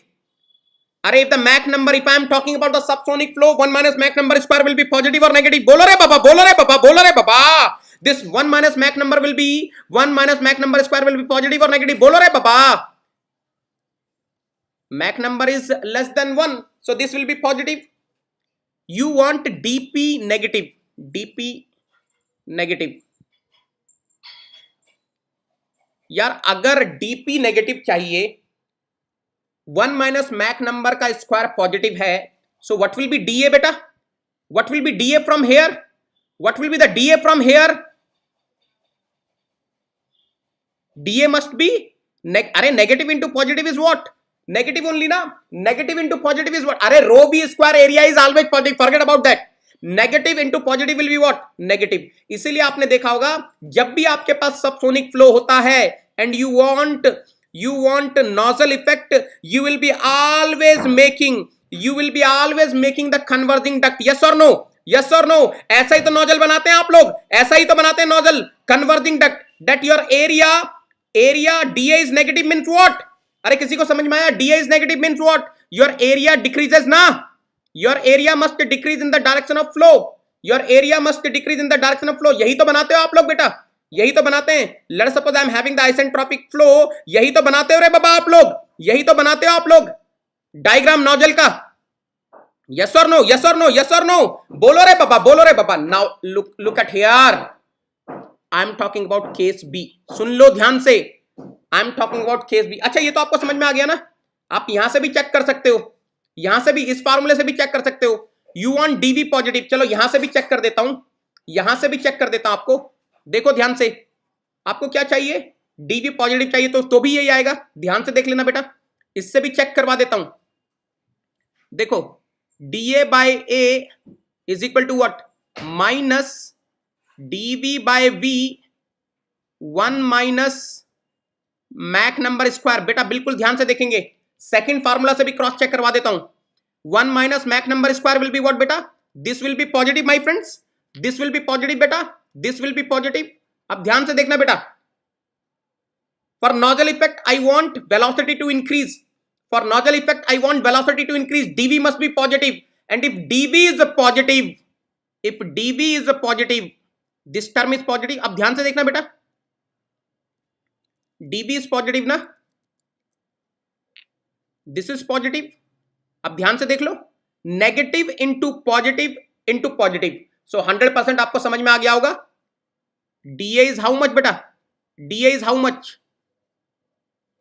Speaker 1: अरे if the Mach number, if I am talking about the subsonic flow, 1 minus Mach number square will be positive और नेगेटिव। बोलो रे बाबा, बोलो रे बाबा, बोलो रे बाबा, this 1 minus Mach number will be, 1 minus Mach number square will be positive और नेगेटिव। बोलो रे बाबा, Mach number is less than 1, so this will be positive. You want dp negative, dp negative। यार अगर dp नेगेटिव चाहिए, 1 minus Mach number का square positive है, so what will be da बेटा, what will be da from here, what will be the da from here, da must be अरे negative into positive is what, negative only ना, negative into positive is what, अरे rho v square area is always positive, forget about that, negative into positive will be what, negative. इसीलिए आपने देखा होगा जब भी आपके पास सबसोनिक फ्लो होता है and you want nozzle effect, you will be always making the converging duct, yes और नो, यस और नो। ऐसा ही तो नोजल बनाते हैं आप लोग, ऐसा ही तो बनाते हैं nozzle, converging duct, that your area da is negative means what? अरे किसी को समझ में आया? da is negative means what? Your area decreases ना, your area must decrease in the direction of flow, your area must decrease in the direction of flow। यही तो बनाते हो आप लोग बेटा, यही तो बनाते हैं। Let's suppose I am having the isentropic flow, यही तो बनाते हो रे बाबा आप लोग, यही तो बनाते हो आप लोग डायग्राम नोजल का, यस और नो, यस और नो, यस और नो, बोलो रे बाबा, बोलो रे बाबा। Now look at here, I am talking about case B, सुन लो ध्यान से, I am talking about case B. अच्छा ये तो आपको समझ में आ गया ना, आप यहां से भी चेक कर सकते हो, यहां से भी इस फार्मूले से भी चेक कर सकते हो। यू वांट डीवी पॉजिटिव, चलो यहां से भी चेक कर देता हूं, यहां से भी चेक कर देता हूं आपको, देखो ध्यान से, आपको क्या चाहिए, डीवी पॉजिटिव चाहिए तो भी यही आएगा, ध्यान से देख लेना बेटा, इससे भी चेक करवा देता हूं। देखो DA by A is equal to what, minus DV by V 1 minus Mach number square. बेटा बिल्कुल ध्यान से देखेंगे, सेकंड फार्मूला से भी क्रॉस चेक करवा देता हूं। 1 minus Mach number square will be what बेटा, this will be positive my friends, this will be positive बेटा, दिस विल बी पॉजिटिव। अब ध्यान से देखना बेटा, for nozzle effect I want velocity to increase, for nozzle effect I want velocity to increase, dv must be positive, and if dv is positive, if dv is positive, this term is positive. अब ध्यान से देखना बेटा, dv is positive ना, this is positive. अब ध्यान से देख लो, नेगेटिव इंटू पॉजिटिव, सो 100% आपको समझ में आ गया होगा। da इज हाउ मच बेटा, da is how much,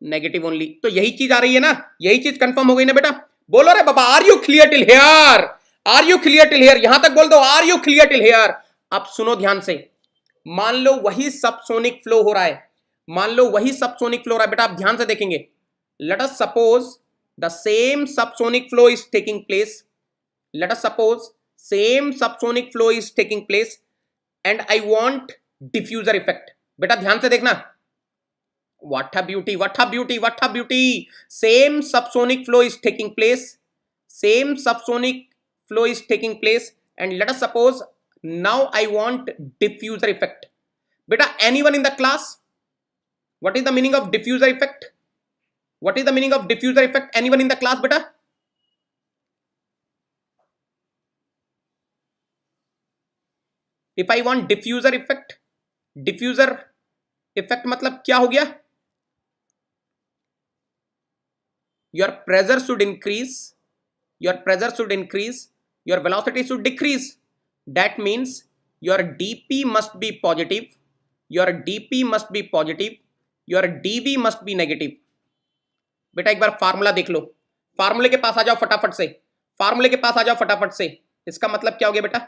Speaker 1: negative only. तो यही चीज आ रही है ना, यही चीज कंफर्म हो गई ना बेटा। बोलो रे बाबा, are you clear till here, are you clear till here, यहां तक बोल दो, are you clear till here. अब सुनो ध्यान से, मान लो वही सबसोनिक फ्लो हो रहा है, मान लो वही सबसोनिक फ्लो हो रहा है बेटा, आप ध्यान से देखेंगे। Let us suppose the same subsonic flow is taking place, let us suppose same subsonic flow is taking place and I want diffuser effect. बेटा ध्यान से देखना, what a beauty, what a beauty, what a beauty. Same subsonic flow is taking place, same subsonic flow is taking place and let us suppose now I want diffuser effect. बेटा anyone in the class, what is the meaning of diffuser effect, what is the meaning of diffuser effect, anyone in the class beta? If I want diffuser effect, diffuser effect मतलब क्या हो गया? Your pressure should increase, your pressure should increase, your velocity should decrease. That means your dp must be positive, your dp must be positive, your dv must be negative. बेटा एक बार formula देख लो, फार्मूले के पास आ जाओ फटाफट से, फार्मूले के पास आ जाओ फटाफट से। इसका मतलब क्या हो गया बेटा?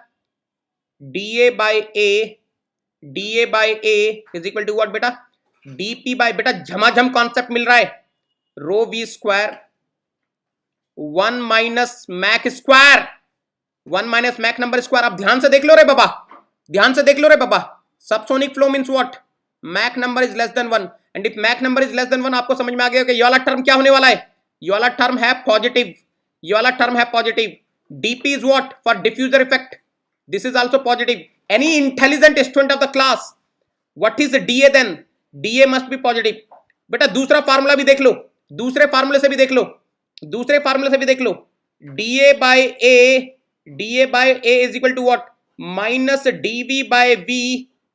Speaker 1: da by a is equal to what बेटा? dp बाय, बेटा झमाझम कॉन्सेप्ट मिल रहा है, rho v square 1 minus Mach square, 1 minus Mach number square. आप ध्यान से देख लो रे बाबा, ध्यान से देख लो रे बाबा। Subsonic flow means what? Mach number is less than 1 and if Mach number is less than 1 आपको समझ में आ गया कि ये वाला टर्म क्या होने वाला है? ये वाला टर्म है पॉजिटिव, ये वाला टर्म है positive. DP is what? For diffuser effect, this is also positive. Any intelligent student of the class, what is DA then? DA must be positive. बेटा दूसरा फार्मूला भी देख लो, दूसरे फार्मूले से भी देख लो, दूसरे फार्मूले से भी देख लो। da by a is equal to what? Minus dv by v,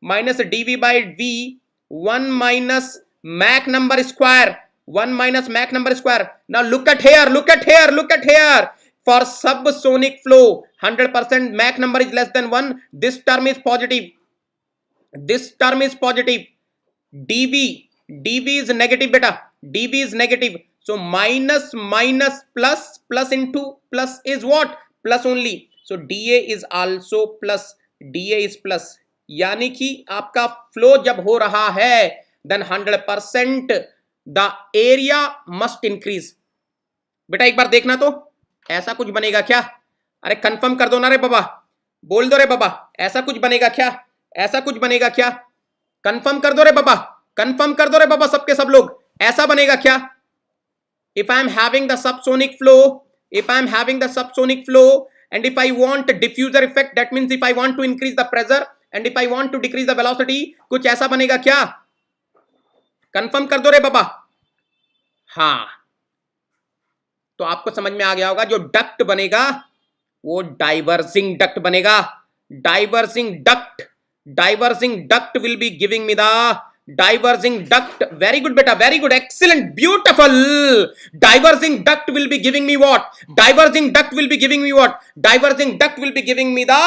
Speaker 1: minus dv by v 1 minus Mach number square, 1 minus Mach number square. Now look at here, look at here, look at here. For subsonic flow 100% Mach number is less than 1, this term is positive, this term is positive. dv is negative बेटा, dv is negative. So minus minus plus, plus into plus is what? Plus only. So dA is also plus, dA is plus. यानी कि आपका flow जब हो रहा है then 100% the area must increase. बेटा एक बार देखना तो, ऐसा कुछ बनेगा क्या? अरे कंफर्म कर दो ना रे बाबा, बोल दो रे बाबा, ऐसा कुछ बनेगा क्या? ऐसा कुछ बनेगा क्या? कंफर्म कर दो रे बाबा, कंफर्म कर दो रे बाबा, सबके सब लोग, ऐसा बनेगा क्या? If I am having the subsonic flow, if I am having the subsonic flow and if I want diffuser effect, that means if I want to increase the pressure and if I want to decrease the velocity, कुछ ऐसा बनेगा क्या? Confirm कर दो रे बाबा। हाँ, तो आपको समझ में आ गया होगा, जो डक्ट बनेगा वो डाइवर्जिंग डक्ट बनेगा। Diverging duct, diverging duct will be giving me the diverging duct. Very good beta, very good, excellent, beautiful. Diverging duct will be giving me what? Diverging duct will be giving me what? Diverging duct will be giving me the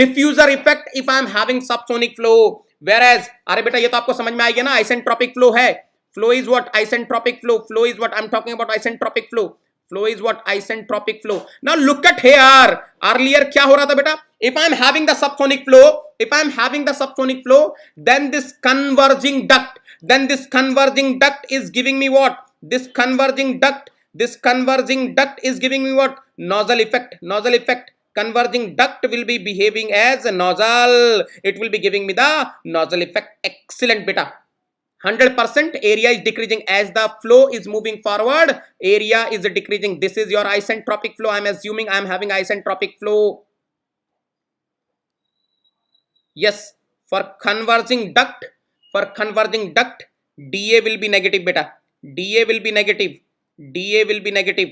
Speaker 1: diffuser effect if I am having subsonic flow. Whereas अरे बेटा ये तो आपको समझ में आएगा ना, isentropic flow है। Flow is what? Isentropic flow. Flow is what? I'm talking about isentropic flow. Flow is what? Isentropic flow. Now look at here. Earlier क्या हो रहा था बेटा? If I am having the subsonic flow, if I am having the subsonic flow, then this converging duct, then this converging duct is giving me what? This converging duct, this converging duct is giving me what? Nozzle effect, nozzle effect. Converging duct will be behaving as a nozzle. It will be giving me the nozzle effect. Excellent beta. 100% area is decreasing as the flow is moving forward. Area is decreasing. This is your isentropic flow. I am assuming I am having isentropic flow. Yes, for converging duct, dA will be negative beta, dA will be negative, dA will be negative.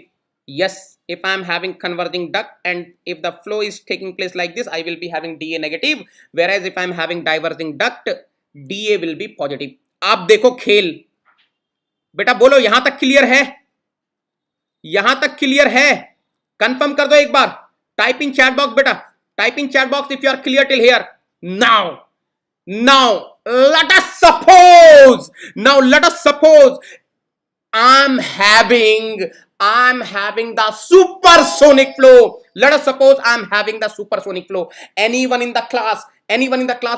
Speaker 1: Yes, if I am having converging duct and if the flow is taking place like this, I will be having dA negative, whereas if I am having diverging duct, dA will be positive. आप देखो खेल बेटा, बोलो यहां तक clear है? यहां तक क्लियर है? कंफर्म कर दो एक बार, टाइप इन चैट बॉक्स बेटा, type in chat box if you are clear till here. Now let us suppose, I'm having the supersonic flow. Let us suppose I'm having the supersonic flow. Anyone in the class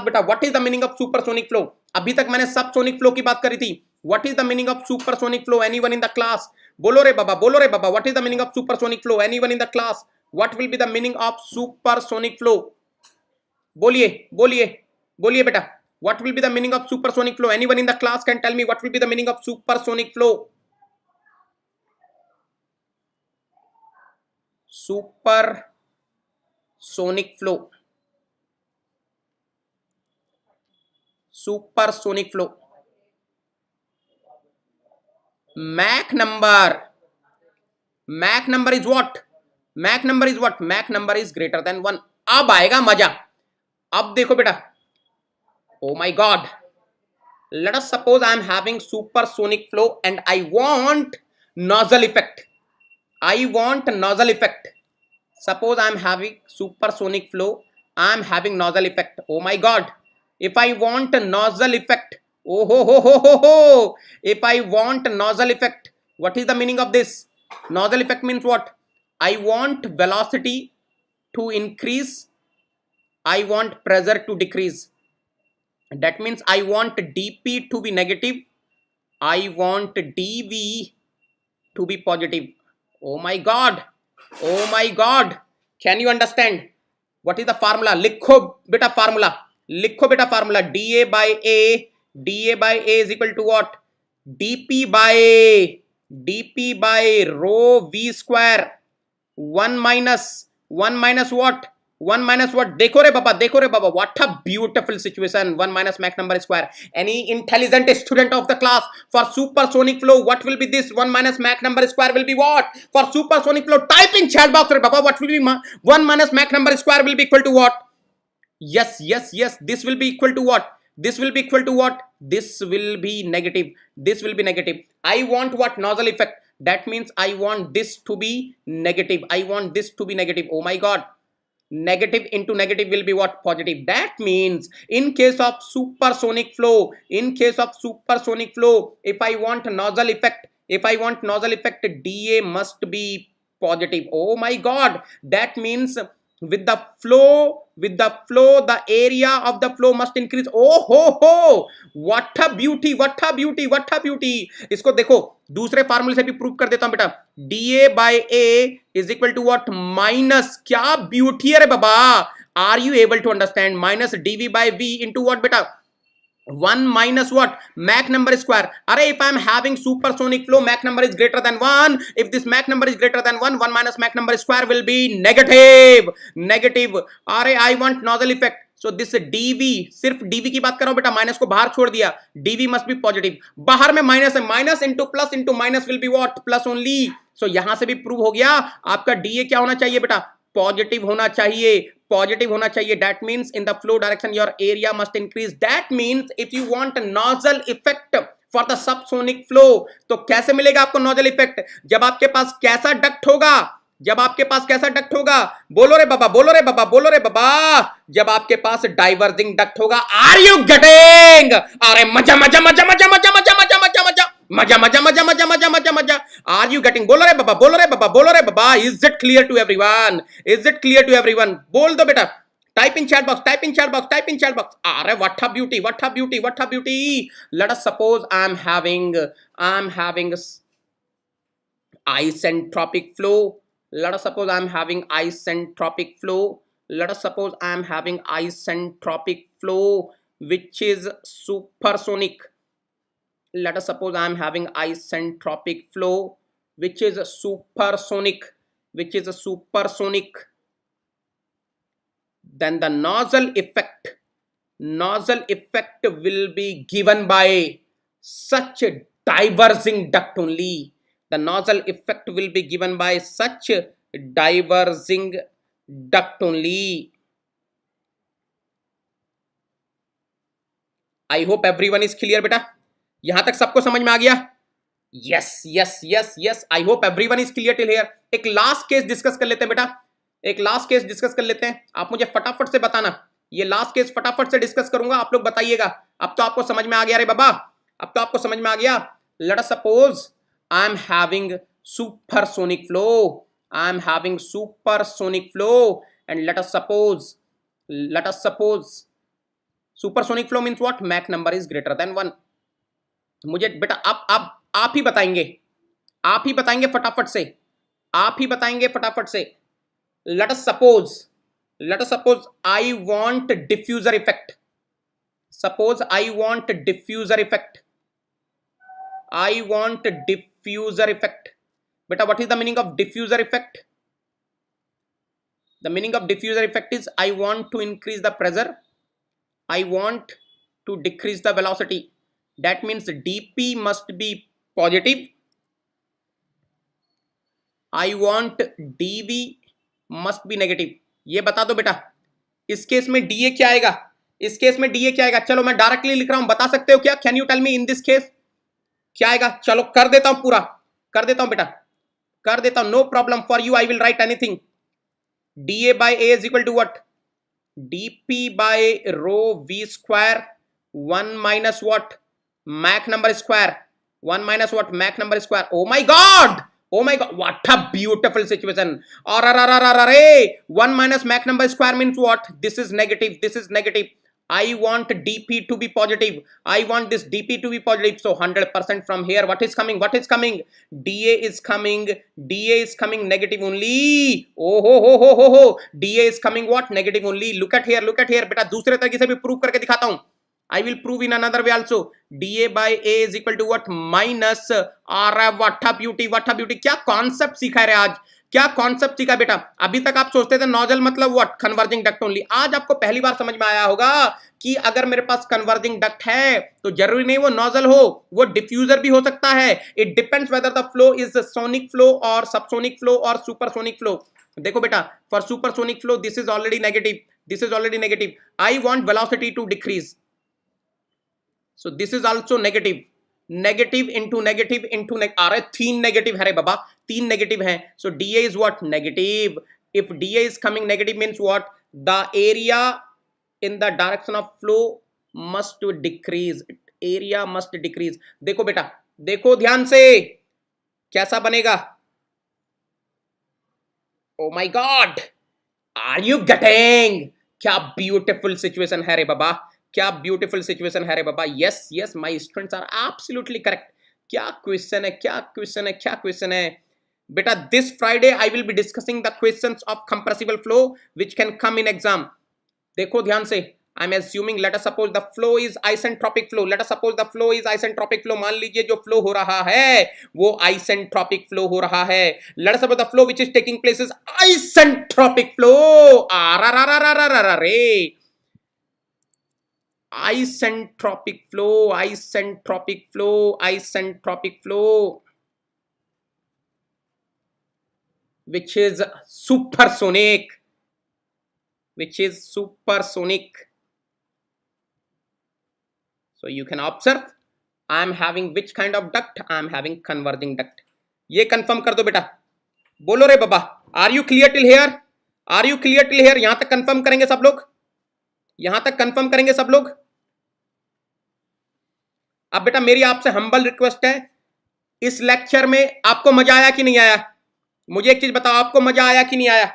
Speaker 1: बेटा, what is the meaning of supersonic flow? अभी तक मैंने subsonic flow की बात करी थी. What is the meaning of supersonic flow? Anyone in the class? बोलो रे बाबा, बोलो रे बाबा, what is the meaning of supersonic flow? Anyone in the class? What will be the meaning of supersonic flow? बोलिए बोलिए बोलिए बेटा, what will be the meaning of supersonic flow? Anyone in the class can tell me what will be the meaning of supersonic flow? Supersonic flow, supersonic flow. Mach number is what? Mach number is what? Mach number is greater than 1. अब आएगा मजा, अब देखो बेटा, oh my god, let us suppose I am having supersonic flow and I want nozzle effect. I want nozzle effect. Suppose I am having supersonic flow, I am having nozzle effect. Oh my god, if I want a nozzle effect, oh ho ho ho ho ho, if I want a nozzle effect, what is the meaning of this? Nozzle effect means what? I want velocity to increase, I want pressure to decrease. That means I want dp to be negative, I want dv to be positive. Oh my god, oh my god, can you understand? What is the formula? लिखो बेटा formula, लिखो बेटा formula. da by a is equal to what? dp by rho v square 1 minus what? 1 minus what? देखो रे बाबा, what a beautiful situation. 1 minus Mach number square. Any intelligent student of the class, for supersonic flow, what will be this? 1 minus Mach number square will be what? For supersonic flow, type in chat box, re baba, what will be 1 minus Mach number square will be equal to what? Yes, this will be equal to what? This will be equal to what? This will be negative. This will be negative. I want what? Nozzle effect. That means I want this to be negative. I want this to be negative. Oh my god. Negative into negative will be what? Positive. That means in case of supersonic flow, if I want nozzle effect, dA must be positive. Oh my god. That means with the flow, the area of the flow must increase. Oh ho, what a beauty. इसको देखो दूसरे फार्मूले से भी prove कर देता हूं बेटा. da by a is equal to what? Minus, क्या ब्यूटी है रे बाबा. Are you able to understand? Minus dv by v into what बेटा? 1 minus what? Mach number square. Array, if I am having supersonic flow, Mach number is greater than 1. If this Mach number is greater than 1 minus Mach number square will be negative. Array, I want nozzle effect. So this dv, सिर्फ dv की बात कर रहा हूं बेटा, minus को बाहर छोड़ दिया. dv must be positive. बाहर में माइनस है, minus into plus into minus will be what? Plus only. So यहां से भी प्रूव हो गया आपका da क्या होना चाहिए बेटा? पॉजिटिव होना चाहिए. That means in the flow direction your area must increase. That means if you want a nozzle effect for the subsonic flow, तो कैसे मिलेगा आपको nozzle effect? जब आपके पास कैसा डक्ट होगा? बोलो रे बाबा. जब आपके पास डाइवर्जिंग डक्ट होगा. Are you getting? अरे मजा. Are you getting? बोलो रे बाबा. Is it clear to everyone? बोल दो बेटा. Type in chat box. अरे what a beauty. Let us suppose I am having isentropic flow. Let us suppose I am having isentropic flow which is supersonic. Let us suppose I am having isentropic flow which is supersonic. Then the nozzle effect will be given by such a diverging duct only. The nozzle effect will be given by such a diverging duct only. I hope everyone is clear बेटा. यहां तक सबको समझ में आ गया? Yes. I hope everyone is clear till here. एक last case discuss कर लेते हैं बेटा. आप मुझे फटाफट से बताना. ये लास्ट केस फटाफट से डिस्कस करूंगा, आप लोग बताइएगा. अब तो आपको समझ में आ गया रे बाबा. Let us suppose I am having supersonic flow. And let us suppose supersonic flow means what? Mach number is greater than 1. मुझे बेटा आप ही बताएंगे फटाफट से. Let us suppose I want diffuser effect. Beta, what is the meaning of diffuser effect? The meaning of diffuser effect is I want to increase the pressure, I want to decrease the velocity. That means dp must be positive, I want dv must be negative. ये बता दो बेटा, इस case में DA क्या आएगा, इस case में डीए क्या आएगा? चलो मैं डायरेक्टली लिख रहा हूं, बता सकते हो क्या? Can you tell me in this case क्या आएगा? चलो कर देता हूं, पूरा कर देता हूं बेटा, कर देता हूं, no problem for you, I will write anything. DA by A is equal to what? dp by rho v square 1 minus what? Mach number square 1 minus what? Mach number square. Oh my god, oh my god, what a beautiful situation. Or 1 minus Mach number square means what? This is negative, this is negative. I want dp to be positive, I want this dp to be positive. So 100% from here what is coming? What is coming? da is coming, da is coming negative only. Oh ho, da is coming what? Negative only. Look at here, look at here बेटा, दूसरे तरीके से भी prove करके दिखाता हूं. I will prove in another way also. da by a is equal to what? Minus r. What a beauty, what a beauty. क्या concept सीखा है आज, क्या कॉन्सेप्ट सीखा बेटा? अभी तक आप सोचते थे नोजल मतलब व्हाट? Converging duct only. आज आपको पहली बार समझ में आया होगा कि अगर मेरे पास कन्वर्जिंग डक्ट है तो जरूरी नहीं वो नोजल हो, वो डिफ्यूजर भी हो सकता है. It depends whether the flow is sonic flow और सबसोनिक फ्लो और सुपरसोनिक फ्लो. देखो बेटा, for supersonic flow this is already negative, this is already negative. I want velocity to decrease, so this is also negative. Negative into negative into आ रहे, तीन negative है रे बाबा, तीन नेगेटिव है. So dA is what? Negative. If dA is coming negative means what? The area in the direction of flow must decrease, area must decrease. देखो बेटा, देखो ध्यान से कैसा बनेगा. Oh my god, are you getting? क्या beautiful situation है रे बाबा, क्या ब्यूटीफुल सिचुएशन है रे बाबा. Yes yes, my students are absolutely correct. क्या क्वेश्चन है, क्या क्वेश्चन है, क्या क्वेश्चन है बेटा. This Friday I will be discussing the questions of compressible flow which can come in exam. देखो ध्यान से, I am assuming, late us suppose the flow is isentropic flow. Late us suppose the flow is isentropic flow. मान लीजिए जो flow हो रहा है वो आइसेंट्रोपिक फ्लो हो रहा है. Late us suppose the flow which is taking place is isentropic flow. रे isentropic flow, isentropic flow, isentropic flow, which is supersonic, which is supersonic. So you can observe I am having which kind of duct? I am having converging duct. ये confirm कर दो बेटा, बोलो रे बाबा. Are you clear till here? Are you clear till here? यहां तक confirm करेंगे सब लोग, यहां तक कंफर्म करेंगे सब लोग. अब बेटा मेरी आपसे हम्बल रिक्वेस्ट है, इस लेक्चर में आपको मजा आया कि नहीं आया? मुझे एक चीज बताओ, आपको मजा आया कि नहीं आया?